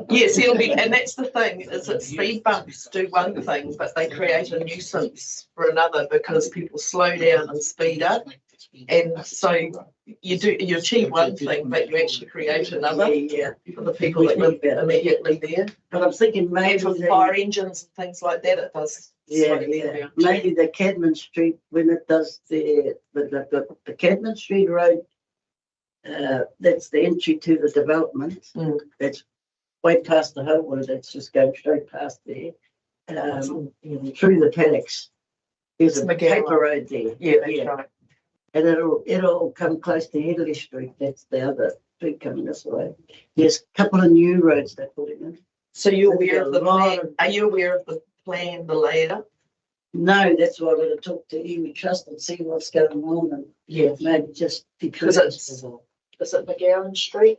Yes, it'll be, and that's the thing, is that speed bumps do one thing, but they create a nuisance for another because people slow down and speed up. And so you achieve one thing, but you actually create another for the people that live immediately there. But I'm thinking maybe With fire engines and things like that, it does. Maybe the Cadman Street, when it does the Cadman Street Road, that's the entry to the development. That's way past the Hauora. That's just going straight past there, through the paddocks. There's a paper road there. Yeah, right. And it'll come close to Headley Street. That's the other street coming this way. There's a couple of new roads they're putting in. So you're aware of the plan? Are you aware of the plan, the layout? No, that's why I'm going to talk to Iwi Trust and see what's going on, and maybe just because is it McGowan Street?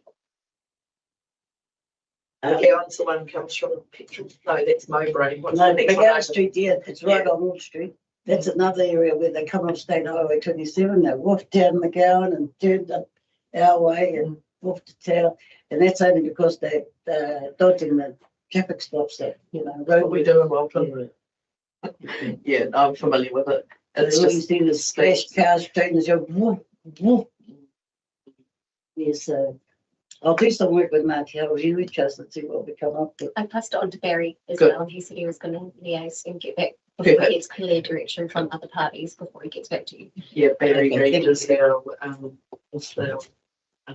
McGowan's the one comes from Petrol. No, that's Mowbray. What's the next McGowan one? Street, it's right on Wall Street. That's another area where they come off State Highway 27, they walk down McGowan and turned up our way and walk to town. And that's only because they're dodging the traffic stops that, What we do in Walton. Yeah, I'm familiar with it. It's just just see the splash cars, trainers, woof, woof. Yes, I'll do some work with Matamata-Piako Trust and see what we come up with. I passed it on to Barry as Good. well. He said he was going to liaise and get back before he gets clear direction from other parties before he gets back to you. Yeah, Barry Reid is our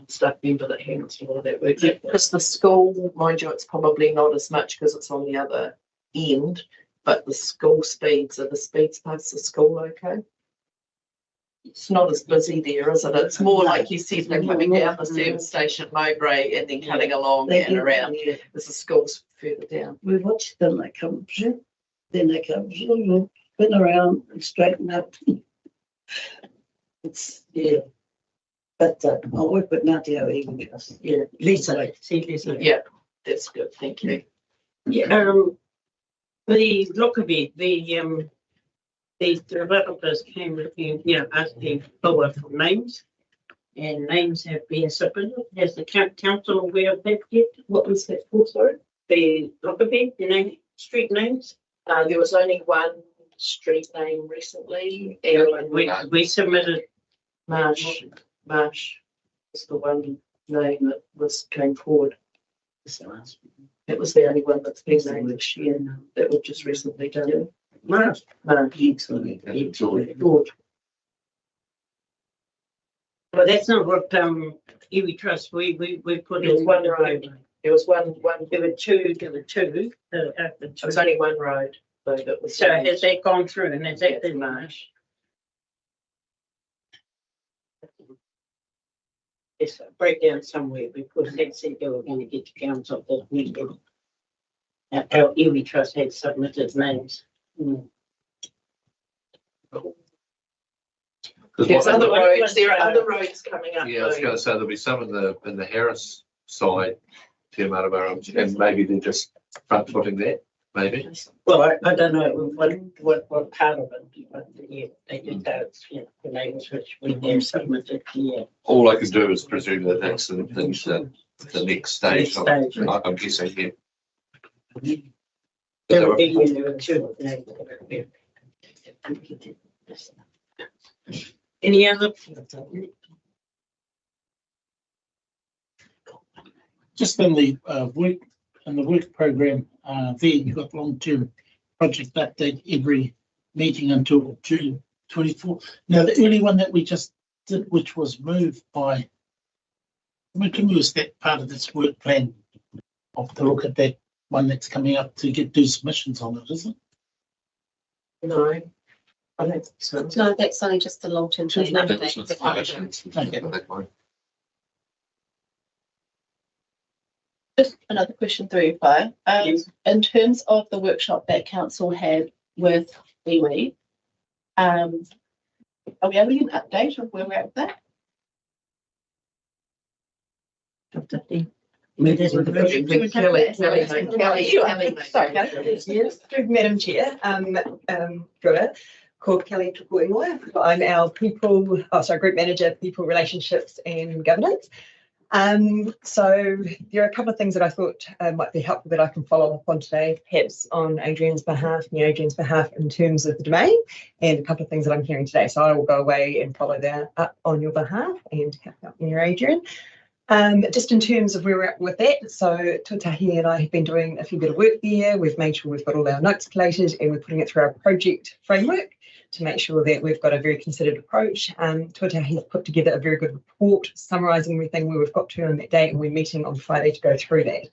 staff member that handles all of that work. Because the school, mind you, it's probably not as much because it's on the other end, but the school speeds are the speeds past the school, okay? It's not as busy there, is it? It's more like you said, they're coming down the service station, Mowbray, and then cutting along and around. There's the schools further down. We watch them, they come through, then they come through, spin around and straighten up. But I'll work with Matamata-Piako Trust. Lisa. See Lisa. Yeah, that's good. Thank you. The Lockerbie, the developers came looking, asking for names, and names have been submitted. Has the council aware of that yet? What was that for, sorry? The Lockerbie, the street names? There was only one street name recently. And We submitted. Marsh was the one name that came forward. It was the only one that's been named this year that was just recently done. Marsh. Excellent. Good. Well, that's not what Iwi Trust we put There was in one road. There was one. There were two. It was only one road though that was. So has that gone through and has that been Marsh? It's a breakdown somewhere because they said they were going to get to council that we did. Our Iwi Trust had submitted names. There's other roads, there are other roads coming up. Yeah, I was going to say there'll be some in the Harris side, Te Matamata, and maybe they're just front footing that, maybe. Well, I don't know what part of it, but yeah, they did that, the names which we have submitted here. All I can do is presume that that's the next stage. I'm guessing, yeah. There will be two. Any other? Just in the work program, there you've got long-term project update every meeting until June 24. Now, the early one that we just did, which was moved by, we can use that part of this work plan. I'll have to look at that one that's coming up to do submissions on it, isn't it? No, I don't think so. No, that's only just the long-term plan update. Okay. Just another question through you, Claire. Yes. In terms of the workshop that council had with iwi, are we able to get an update of where we're at with that? Yes, through Madam Chair, called Kelly Tukuingoa. I'm our Group Manager, People Relationships and Governance. So there are a couple of things that I thought might be helpful that I can follow up on today, perhaps on Adrian's behalf in terms of the domain, and a couple of things that I'm hearing today. So I will go away and follow that up on your behalf and help out you, Adrian. Just in terms of where we're at with that, so Tuatahi and I have been doing a few bit of work there. We've made sure we've got all our notes collated and we're putting it through our project framework to make sure that we've got a very considered approach. Tuatahi has put together a very good report summarising everything where we've got to on that date, and we're meeting on Friday to go through that.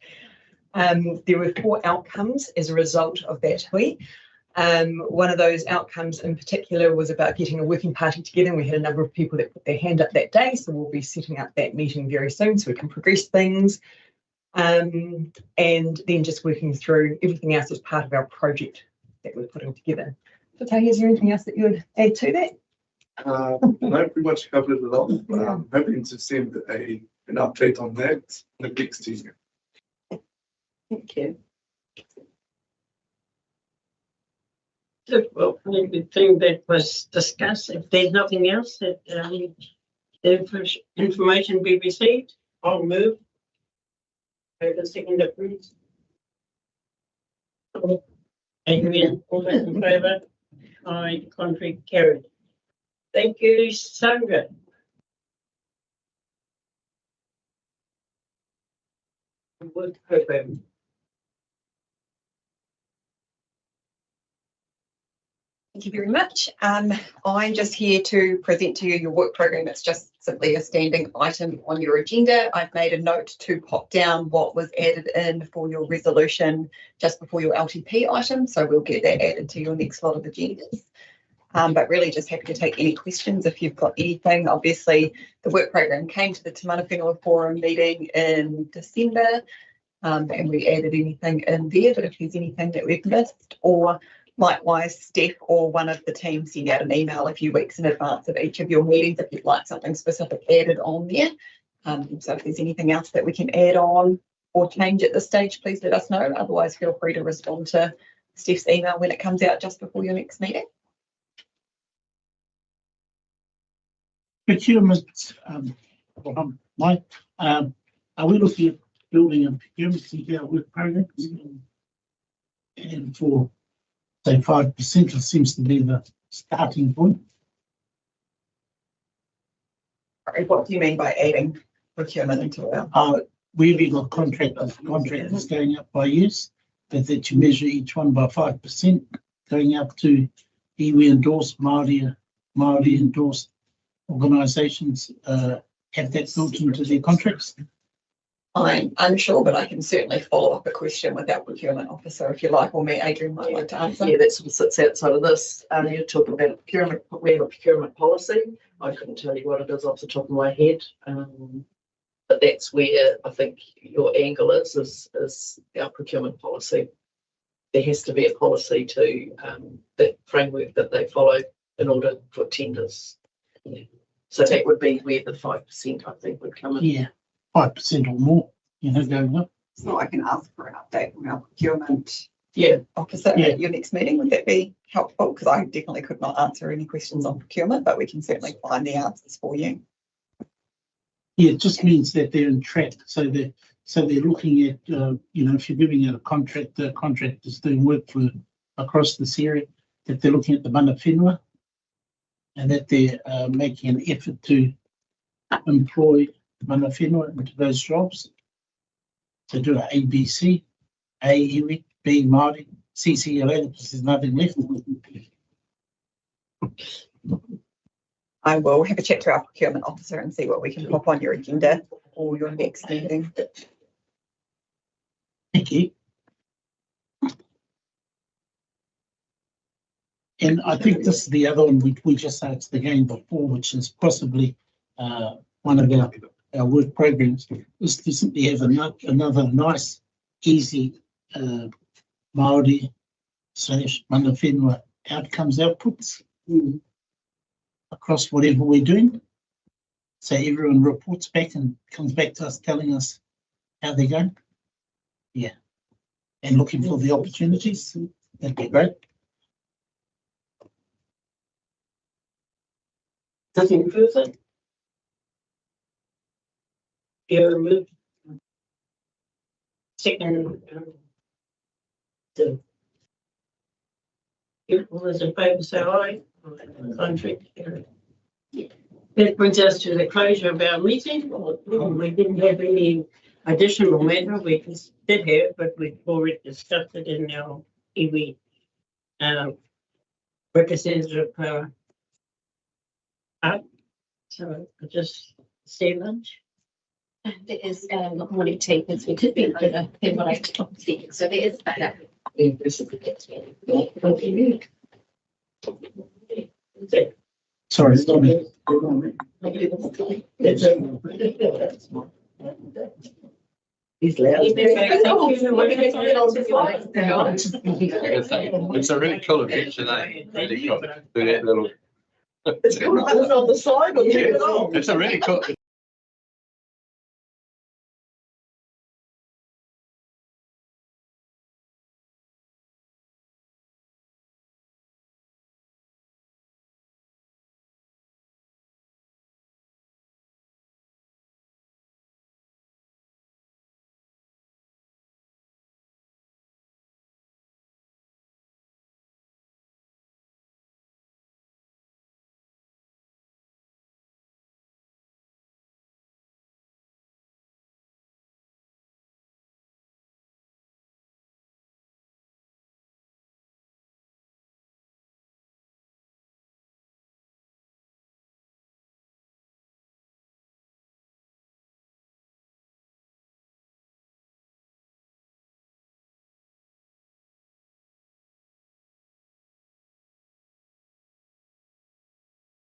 There were 4 outcomes as a result of that hui. One of those outcomes in particular was about getting a working party together, and we had a number of people that put their hand up that day, so we'll be setting up that meeting very soon so we can progress things. And then just working through everything else as part of our project that we're putting together. So Tahi, is there anything else that you would add to that? No, pretty much covered it all. I'm hoping to send an update on that next year. Thank you. Well, everything that was discussed, if there's nothing else that information be received, I'll move. Over second, please. Adrian, all those in favour? Aye, contrary, carried. Thank you, Sandra. Work program. Thank you very much. I'm just here to present to you your work program. It's just simply a standing item on your agenda. I've made a note to pop down what was added in for your resolution just before your LTP item. So we'll get that added to your next lot of agendas. But really just happy to take any questions if you've got anything. Obviously, the work program came to the Te Manawhenua Forum meeting in December, and we added anything in there. But if there's anything that we've missed, or likewise, Steph or one of the team send out an email a few weeks in advance of each of your meetings if you'd like something specific added on there. So if there's anything else that we can add on or change at this stage, please let us know. Otherwise, feel free to respond to Steph's email when it comes out just before your next meeting. Procurement, Mike, are we looking at building a procurement into our work programs? And for, say, 5%, it seems to be the starting point. What do you mean by adding procurement into our? We've got contractors going up by years, but that you measure each one by 5%, going up to iwi endorsed, Māori endorsed organisations have that built into their contracts? I'm unsure, but I can certainly follow up a question with our procurement officer if you like, or me, Adrian might like to answer. Yeah, that sort of sits outside of this. You're talking about procurement. We have a procurement policy. I couldn't tell you what it is off the top of my head, but that's where I think your angle is our procurement policy. There has to be a policy to that framework that they follow in order for tenders. So that would be where the 5% I think would come in. Yeah, 5% or more, going up. So I can ask for an update from our procurement Yeah, officer Yeah. at your next meeting. Would that be helpful? Because I definitely could not answer any questions on procurement, but we can certainly find the answers for you. Yeah, it just means that they're in track. So they're looking at, if you're giving out a contract, the contractor's doing work for across this area, that they're looking at the Manawhenua and that they're making an effort to employ Manawhenua into those jobs. So do an ABC, A, iwi, B, Māori, C, CLA, because there's nothing left. I will have a chat to our procurement officer and see what we can pop on your agenda for your next meeting. Thank you. And I think this is the other one we just asked again before, which is possibly one of our work programs, is to simply have another nice, easy Māori / Manawhenua outcomes outputs across whatever we're doing. So everyone reports back and comes back to us telling us how they're going. Yeah. And looking for the opportunities. That'd be great. Nothing further? You're moved. Second. So. All those in favour say aye. Contrary. That brings us to the closure of our meeting. We didn't have any additional matter. We just did have, but we've already discussed it in our iwi representative up. So I just say lunch. There is morning tea because we could be over in what I talked to. So there is better. Sorry, it's not me. He's loud. It's a really cool picture, eh? Really cool. Do that little. It's cool. It's on the side. Or Yeah, it's a really cool.